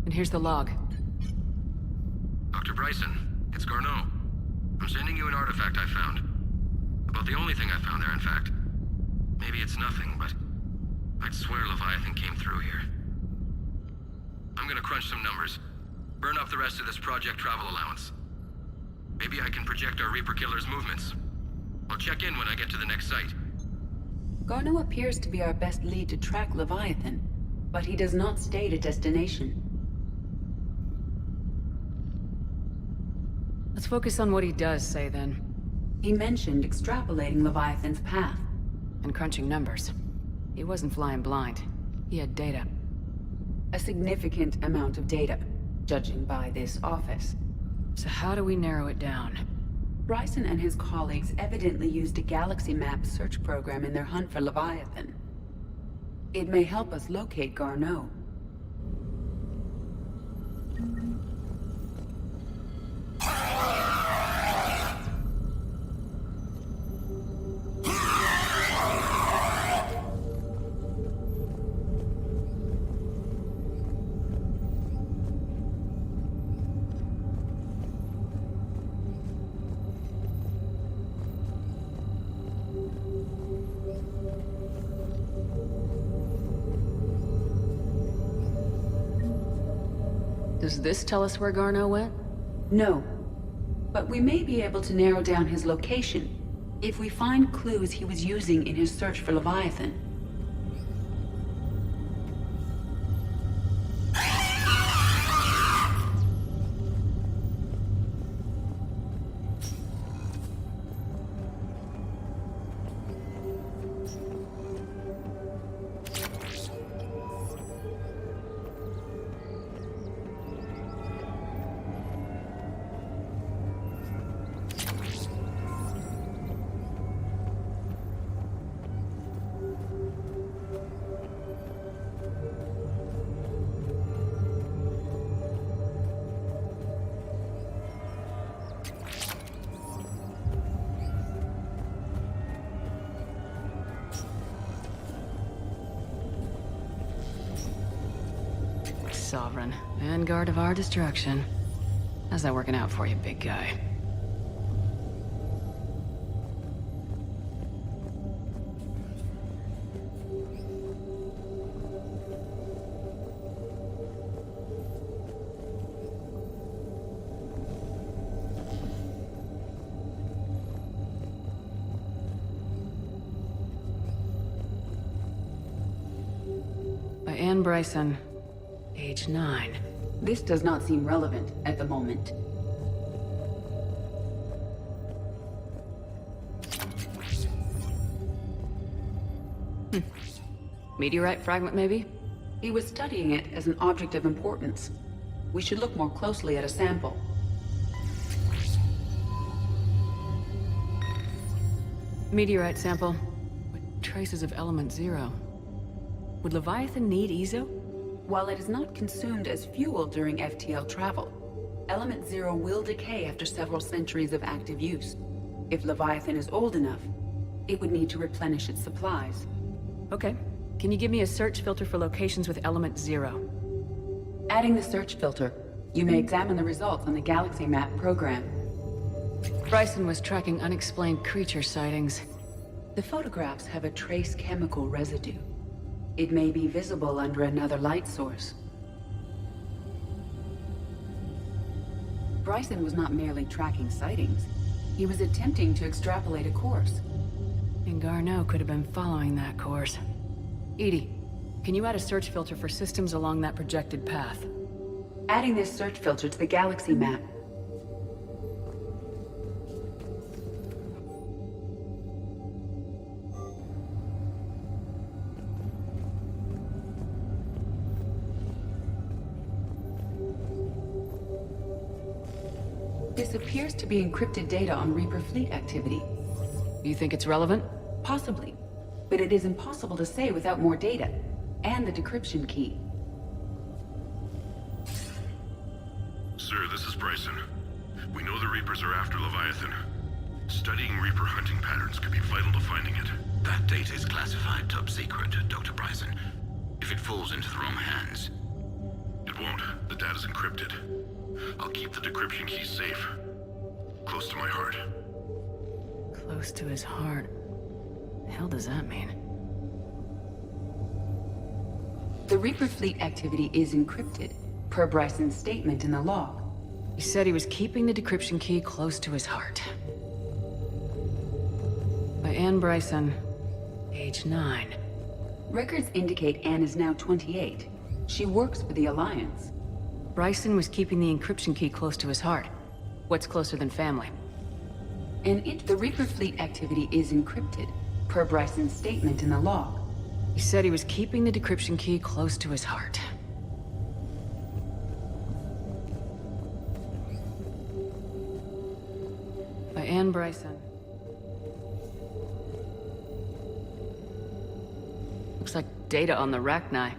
And here's the log. Dr. Bryson, it's Garneau. I'm sending you an artifact I found. About the only thing I found there, in fact. Maybe it's nothing, but I'd swear Leviathan came through here. I'm gonna crunch some numbers. Burn up the rest of this project travel allowance. Maybe I can project our Reaper killer's movements. I'll check in when I get to the next site. Garneau appears to be our best lead to track Leviathan, but he does not state a destination. Let's focus on what he does say, then. He mentioned extrapolating Leviathan's path. And crunching numbers. He wasn't flying blind. He had data. A significant amount of data, judging by this office. So how do we narrow it down? Bryson and his colleagues evidently used a galaxy map search program in their hunt for Leviathan. It may help us locate Garneau. Does this tell us where Garneau went? No. But we may be able to narrow down his location if we find clues he was using in his search for Leviathan. Sovereign. Vanguard of our destruction. How's that working out for you, big guy? By Anne Bryson, age 9. This does not seem relevant at the moment. Meteorite fragment, maybe? He was studying it as an object of importance. We should look more closely at a sample. Meteorite sample, with traces of element 0. Would Leviathan need EZO? While it is not consumed as fuel during FTL travel, element 0 will decay after several centuries of active use. If Leviathan is old enough, it would need to replenish its supplies. Okay. Can you give me a search filter for locations with element 0? Adding the search filter, you may examine the results on the Galaxy Map program. Bryson was tracking unexplained creature sightings. The photographs have a trace chemical residue. It may be visible under another light source. Bryson was not merely tracking sightings. He was attempting to extrapolate a course. And Garneau could have been following that course. Edie, can you add a search filter for systems along that projected path? Adding this search filter to the Galaxy Map. This appears to be encrypted data on Reaper fleet activity. You think it's relevant? Possibly, but it is impossible to say without more data, and the decryption key. Sir, this is Bryson. We know the Reapers are after Leviathan. Studying Reaper hunting patterns could be vital to finding it. That data is classified top secret, Dr. Bryson. If it falls into the wrong hands... It won't. The data's encrypted. I'll keep the decryption key safe. Close to my heart. Close to his heart. The hell does that mean? The Reaper fleet activity is encrypted, per Bryson's statement in the log. He said he was keeping the decryption key close to his heart. By Anne Bryson, age 9. Records indicate Anne is now 28. She works for the Alliance. Bryson was keeping the encryption key close to his heart. What's closer than family? The Reaper fleet activity is encrypted, per Bryson's statement in the log. He said he was keeping the decryption key close to his heart. By Anne Bryson. Looks like data on the Rachni.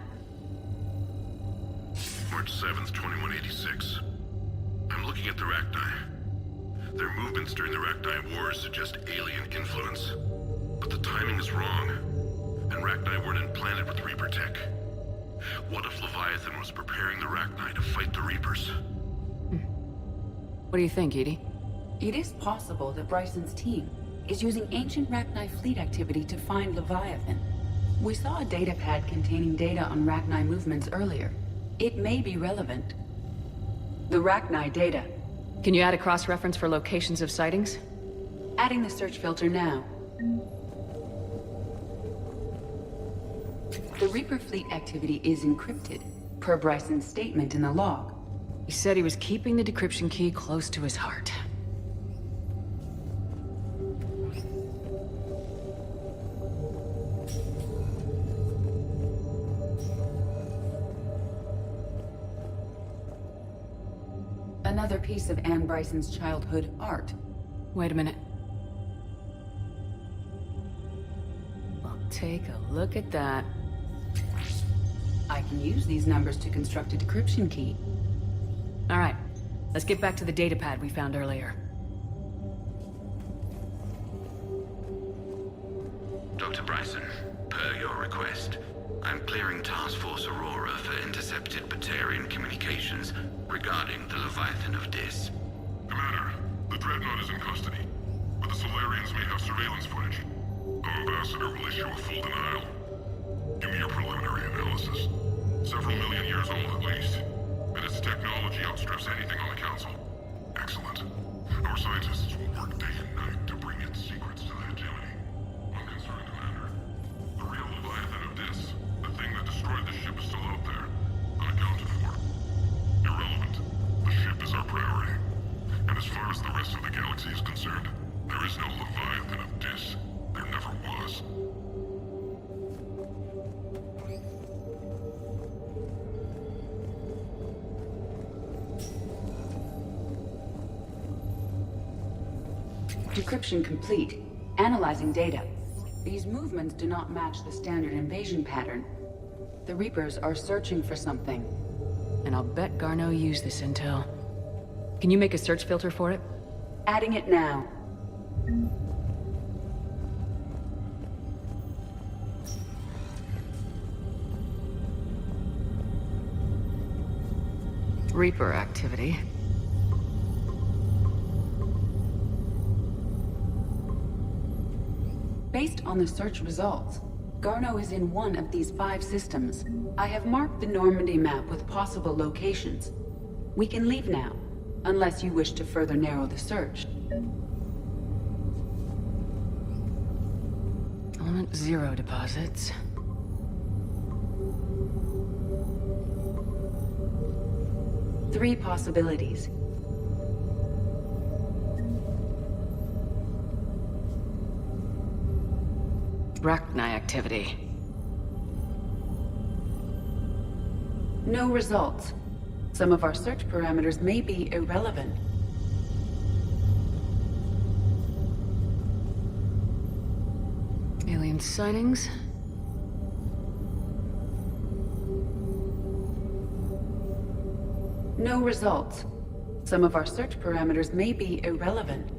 March 7th, 2186. I'm looking at the Rachni. Their movements during the Rachni Wars suggest alien influence. But the timing is wrong. And Rachni weren't implanted with Reaper tech. What if Leviathan was preparing the Rachni to fight the Reapers? What do you think, Edie? It is possible that Bryson's team is using ancient Rachni fleet activity to find Leviathan. We saw a datapad containing data on Rachni movements earlier. It may be relevant. The Rachni data. Can you add a cross-reference for locations of sightings? Adding the search filter now. The Reaper fleet activity is encrypted, per Bryson's statement in the log. He said he was keeping the decryption key close to his heart. Another piece of Anne Bryson's childhood art. Wait a minute. Well, take a look at that. I can use these numbers to construct a decryption key. All right, let's get back to the datapad we found earlier. Dr. Bryson, per your request, I'm clearing Task Force Aurora for intercepted Batarian communications regarding the Leviathan of Dis. Commander, the Dreadnought is in custody, but the Solarians may have surveillance footage. Our ambassador will issue a full denial. Give me your preliminary analysis. Several million years old at least, and its technology outstrips anything on the Council. Excellent. Our scientists will work day and night to bring its secrets to the hegemony. Unconcerned, Commander. The real Leviathan of Dis, the thing that destroyed the ship Decryption complete. Analyzing data. These movements do not match the standard invasion pattern. The Reapers are searching for something. And I'll bet Garneau used this intel. Can you make a search filter for it? Adding it now. Reaper activity. Based on the search results, Garneau is in one of these 5 systems. I have marked the Normandy map with possible locations. We can leave now, unless you wish to further narrow the search. Element 0 deposits. Three possibilities. Rachni activity. No results. Some of our search parameters may be irrelevant. Alien sightings. No results. Some of our search parameters may be irrelevant.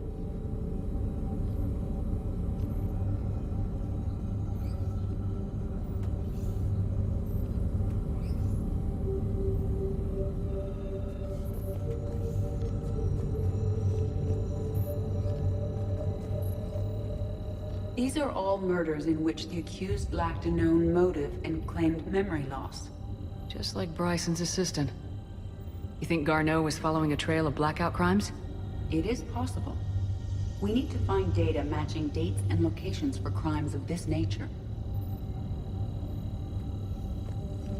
These are all murders in which the accused lacked a known motive and claimed memory loss. Just like Bryson's assistant. You think Garneau was following a trail of blackout crimes? It is possible. We need to find data matching dates and locations for crimes of this nature.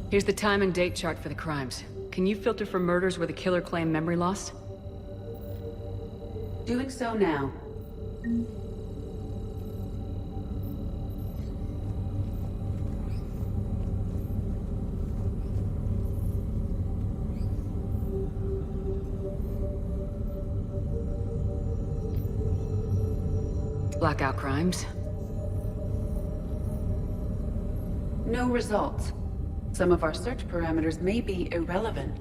Here's the time and date chart for the crimes. Can you filter for murders where the killer claimed memory loss? Doing so now. Blackout crimes. No results. Some of our search parameters may be irrelevant.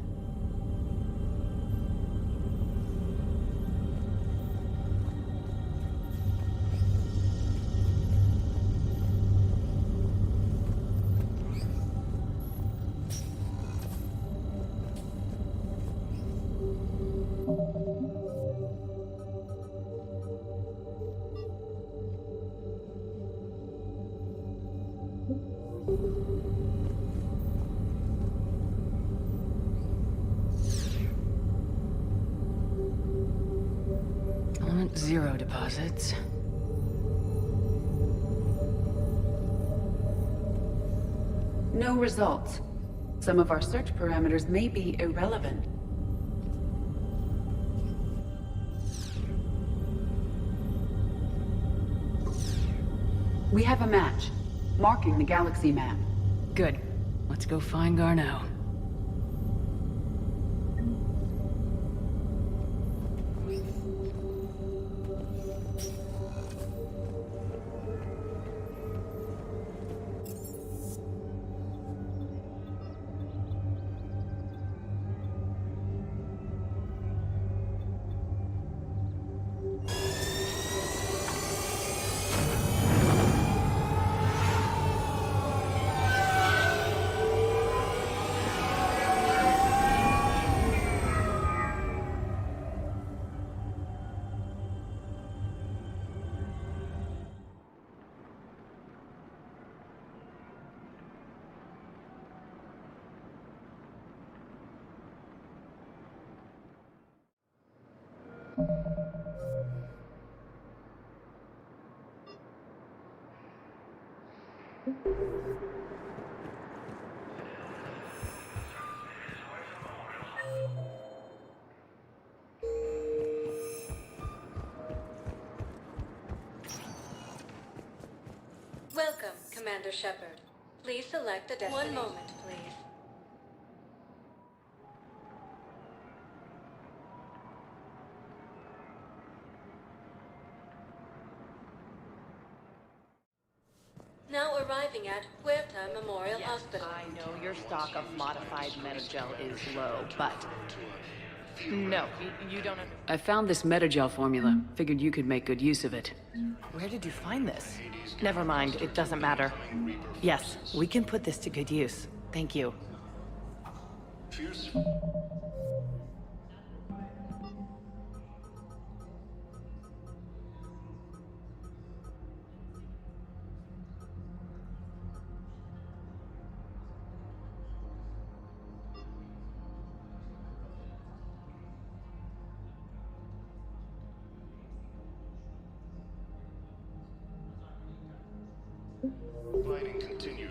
Element 0 deposits. No results. Some of our search parameters may be irrelevant. We have a match, marking the galaxy map. Good. Let's go find Garneau. Welcome, Commander Shepard. Please select a destination. 1 moment, please. arriving at Huerta Memorial Hospital. I know your stock of modified metagel is low, but... No, you don't... I found this metagel formula. Figured you could make good use of it. Where did you find this? Never mind, it doesn't matter. Yes, we can put this to good use. Thank you.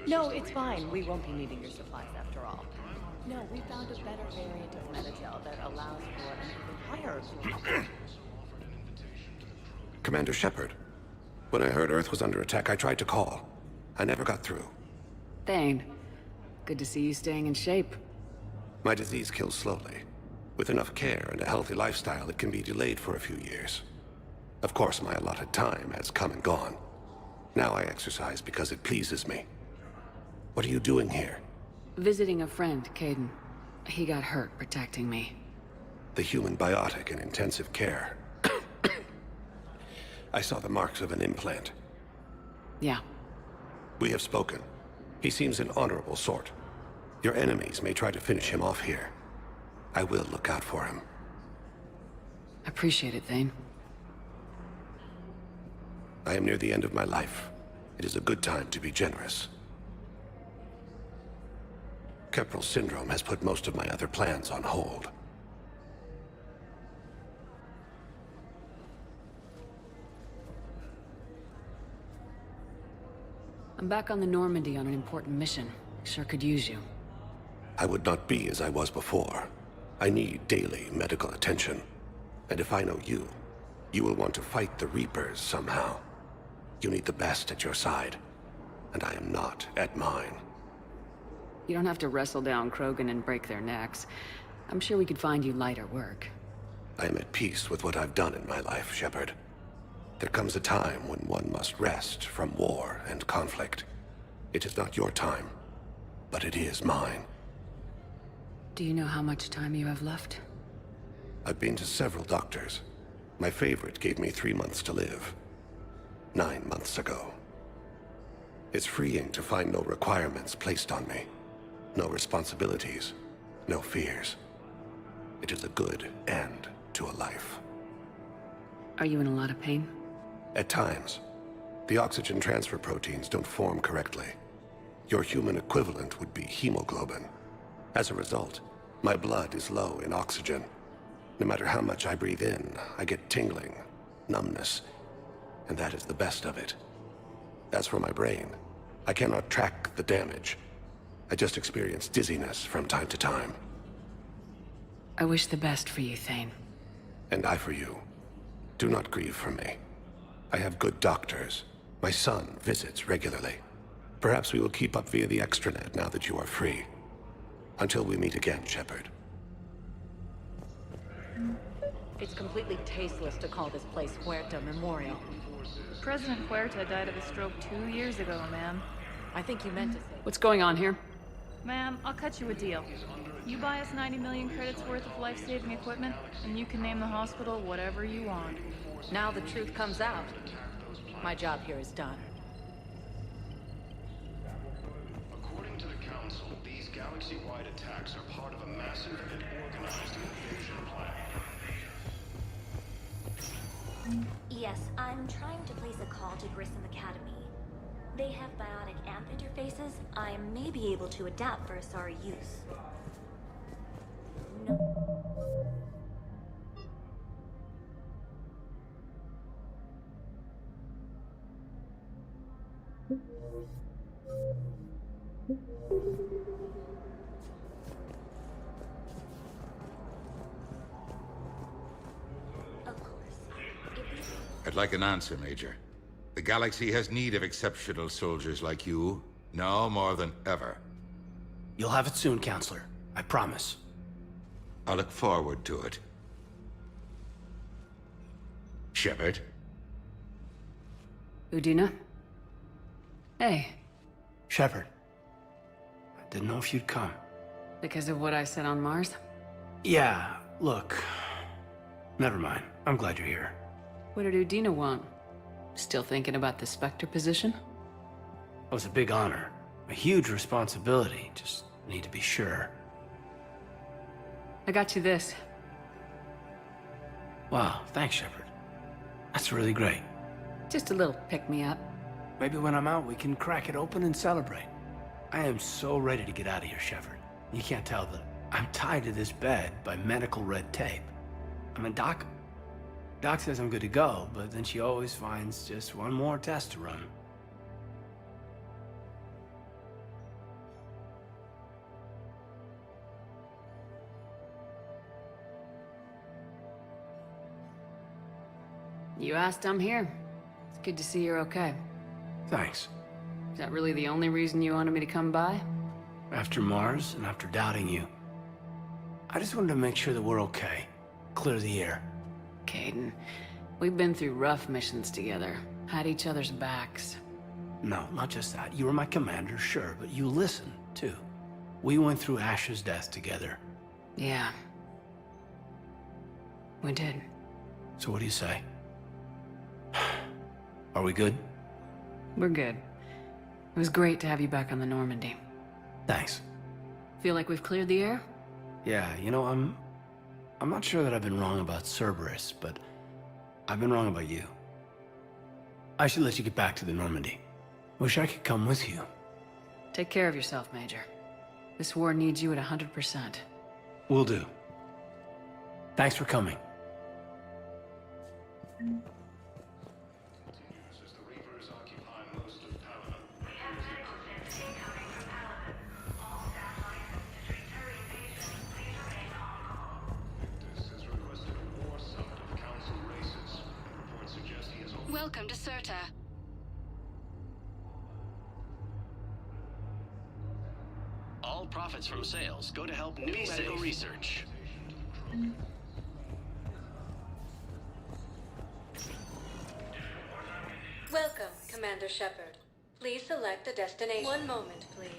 No, it's fine. We won't be needing your supplies after all. No, we found a better variant of metagel that allows for an even higher... Commander Shepard. When I heard Earth was under attack, I tried to call. I never got through. Thane, good to see you staying in shape. My disease kills slowly. With enough care and a healthy lifestyle, it can be delayed for a few years. Of course, my allotted time has come and gone. Now I exercise because it pleases me. What are you doing here? Visiting a friend, Kayden. He got hurt protecting me. The human biotic in intensive care. I saw the marks of an implant. Yeah. We have spoken. He seems an honorable sort. Your enemies may try to finish him off here. I will look out for him. Appreciate it, Thane. I am near the end of my life. It is a good time to be generous. Kepral syndrome has put most of my other plans on hold. I'm back on the Normandy on an important mission. Sure could use you. I would not be as I was before. I need daily medical attention. And if I know you, you will want to fight the Reapers somehow. You need the best at your side, and I am not at mine. You don't have to wrestle down Krogan and break their necks. I'm sure we could find you lighter work. I am at peace with what I've done in my life, Shepard. There comes a time when one must rest from war and conflict. It is not your time, but it is mine. Do you know how much time you have left? I've been to several doctors. My favorite gave me 3 months to live. 9 months ago. It's freeing to find no requirements placed on me. No responsibilities. No fears. It is a good end to a life. Are you in a lot of pain? At times. The oxygen transfer proteins don't form correctly. Your human equivalent would be hemoglobin. As a result, my blood is low in oxygen. No matter how much I breathe in, I get tingling, numbness, and that is the best of it. As for my brain, I cannot track the damage. I just experience dizziness from time to time. I wish the best for you, Thane. And I for you. Do not grieve for me. I have good doctors. My son visits regularly. Perhaps we will keep up via the extranet now that you are free. Until we meet again, Shepard. It's completely tasteless to call this place Huerta Memorial. President Huerta died of a stroke 2 years ago, ma'am. I think you meant to say... What's going on here? Ma'am, I'll cut you a deal. You buy us 90 million credits worth of life-saving equipment, and you can name the hospital whatever you want. Now the truth comes out. My job here is done. According to the Council, these galaxy-wide attacks are part of a massive and organized invasion plan. Yes, I'm trying to place a call to Grissom Academy. They have biotic amp interfaces. I may be able to adapt for Asari use. No. I'd like an answer, Major. The galaxy has need of exceptional soldiers like you, now more than ever. You'll have it soon, Counselor. I promise. I look forward to it. Shepard? Udina? Hey, Shepard. I didn't know if you'd come. Because of what I said on Mars? Yeah, look. Never mind. I'm glad you're here. What did Udina want? Still thinking about the Spectre position? It was a big honor. A huge responsibility. Just need to be sure. I got you this. Wow, thanks, Shepard. That's really great. Just a little pick-me-up. Maybe when I'm out, we can crack it open and celebrate. I am so ready to get out of here, Shepard. You can't tell that I'm tied to this bed by medical red tape. I mean, Doc says I'm good to go, but then she always finds just one more test to run. You asked, I'm here. It's good to see you're okay. Thanks. Is that really the only reason you wanted me to come by? After Mars and after doubting you, I just wanted to make sure that we're okay. Clear the air. Kaidan, we've been through rough missions together. Had each other's backs. No, not just that. You were my commander, sure, but you listened, too. We went through Ash's death together. Yeah. We did. So what do you say? Are we good? We're good. It was great to have you back on the Normandy. Thanks. Feel like we've cleared the air? Yeah, you know, I'm not sure that I've been wrong about Cerberus, but I've been wrong about you. I should let you get back to the Normandy. Wish I could come with you. Take care of yourself, Major. This war needs you at 100%. Will do. Thanks for coming. Welcome to Serta. All profits from sales go to help new medical research. Welcome, Commander Shepard. Please select a destination. One moment, please.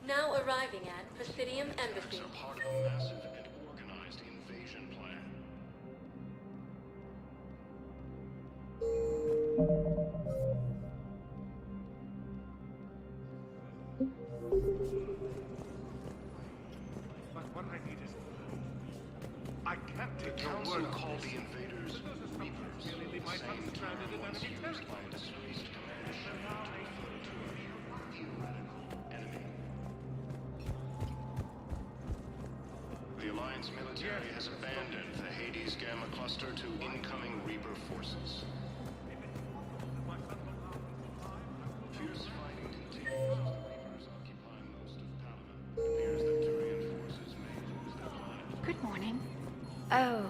Now arriving at Presidium Embassy. Are part of a massive and organized invasion plan. But what I need is... I can't take The your Council word on called this. the invaders Reapers. Really leave my son stranded in enemy territory. Disgraced Commander Shepard to refer to a theoretical enemy. The Alliance military has abandoned the Hades Gamma cluster to incoming Reaper forces. Fierce fighting continues as the Reapers occupy most of Palaven. It appears that Turian forces may lose their planet. Good morning. Oh.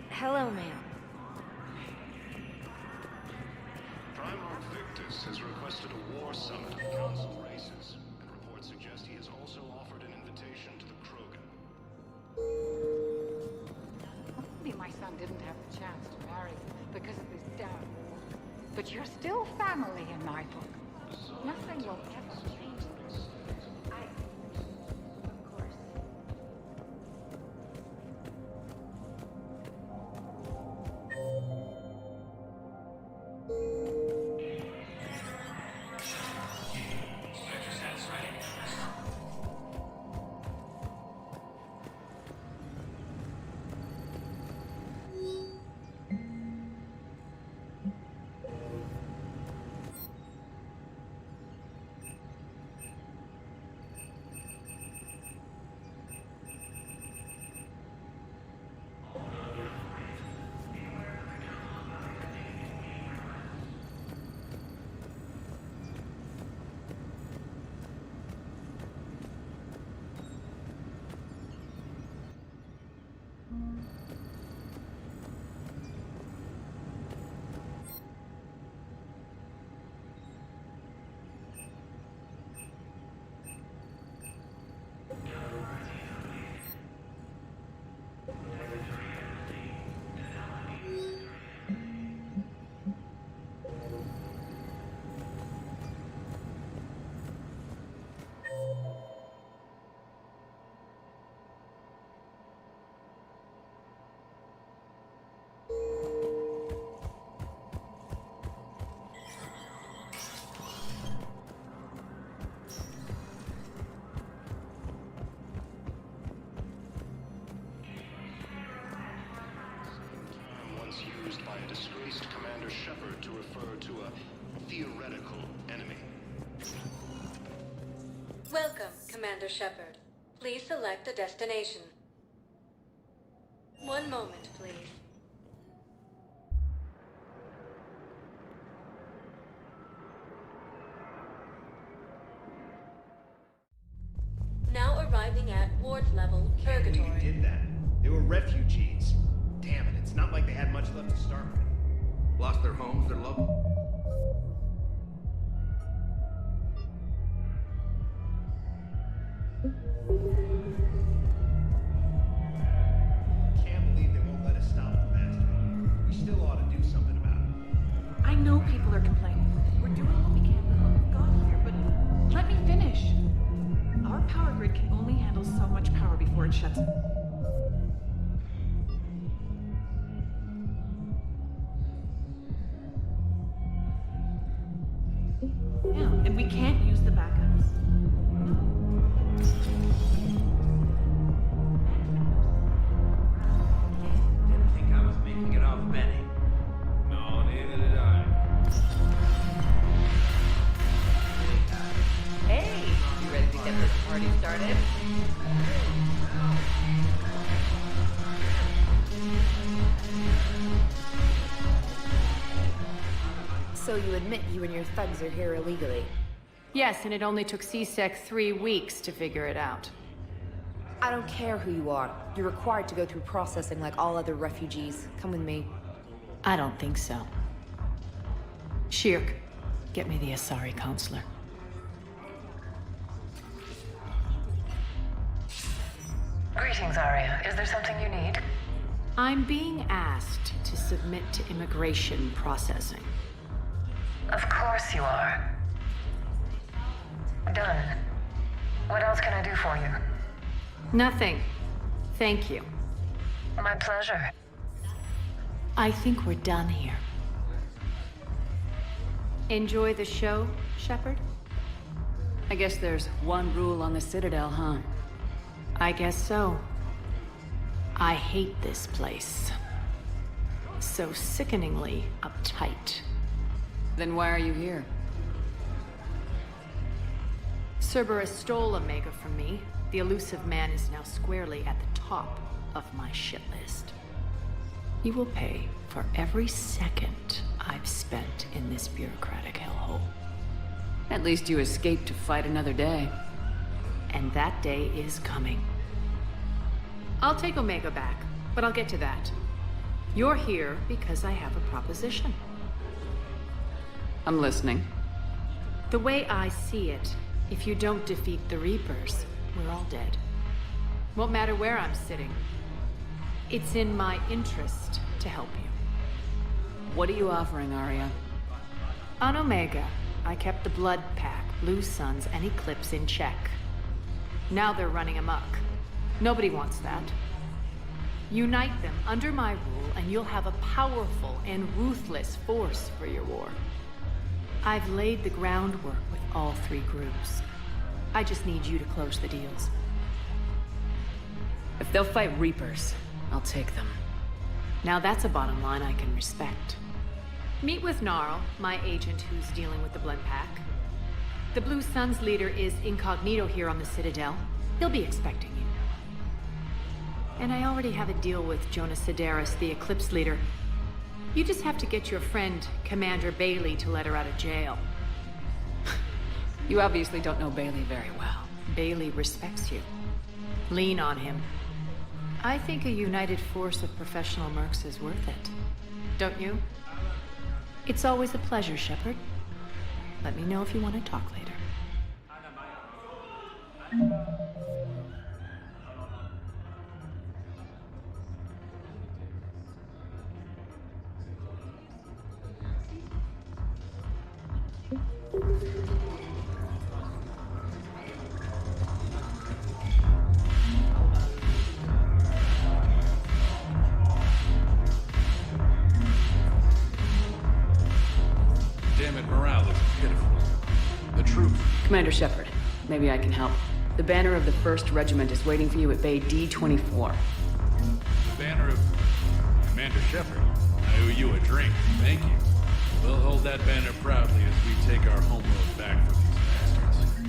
Hello, ma'am. Primarch Victus has requested a war summit of council races, and reports suggest he has also offered an invitation to the Krogan. Maybe my son didn't have the chance to marry because of this damn war. But you're still family in my book. Nothing will ever change this. disgraced Commander Shepard to refer to a theoretical enemy. Welcome, Commander Shepard. Please select a destination. One moment, please. Now arriving at ward level, Purgatory. They did that. They were refugees. Damn it, it's not like they had much left to start with. Lost their homes, their loved ones. Can't believe they won't let us stop the bastard. We still ought to do something about it. I know people are complaining. We're doing what we can with what we've got here, but let me finish. Our power grid can only handle so much power before it shuts. Yeah, and we can't use the backups. Didn't think I was making it off Benny. No, neither did I. Hey, you ready to get this party started? So you admit you and your thugs are here illegally? Yes, and it only took CSEC 3 weeks to figure it out. I don't care who you are. You're required to go through processing like all other refugees. Come with me. I don't think so. Shirk, get me the Asari counselor. Greetings, Arya. Is there something you need? I'm being asked to submit to immigration processing. Of course you are. Done. What else can I do for you? Nothing. Thank you. My pleasure. I think we're done here. Enjoy the show, Shepard? I guess there's one rule on the Citadel, huh? I guess so. I hate this place. So sickeningly uptight. Then why are you here? Cerberus stole Omega from me. The elusive man is now squarely at the top of my shit list. You will pay for every second I've spent in this bureaucratic hellhole. At least you escaped to fight another day. And that day is coming. I'll take Omega back, but I'll get to that. You're here because I have a proposition. I'm listening. The way I see it, if you don't defeat the Reapers, we're all dead. Won't matter where I'm sitting. It's in my interest to help you. What are you offering, Arya? On Omega, I kept the Blood Pack, Blue Suns, and Eclipse in check. Now they're running amok. Nobody wants that. Unite them under my rule, and you'll have a powerful and ruthless force for your war. I've laid the groundwork with all 3 groups. I just need you to close the deals. If they'll fight Reapers, I'll take them. Now that's a bottom line I can respect. Meet with Gnarl, my agent who's dealing with the Blood Pack. The Blue Suns leader is incognito here on the Citadel. He'll be expecting you. And I already have a deal with Jonas Sedaris, the Eclipse leader. You just have to get your friend, Commander Bailey, to let her out of jail. You obviously don't know Bailey very well. Bailey respects you. Lean on him. I think a united force of professional mercs is worth it. Don't you? It's always a pleasure, Shepard. Let me know if you want to talk later. Damn it, morale looks pitiful. The troops... Commander Shepard, maybe I can help. The banner of the 1st Regiment is waiting for you at Bay D-24. The banner of Commander Shepard. I owe you a drink. Thank you. We'll hold that banner proudly as we take our homeworld back from these bastards.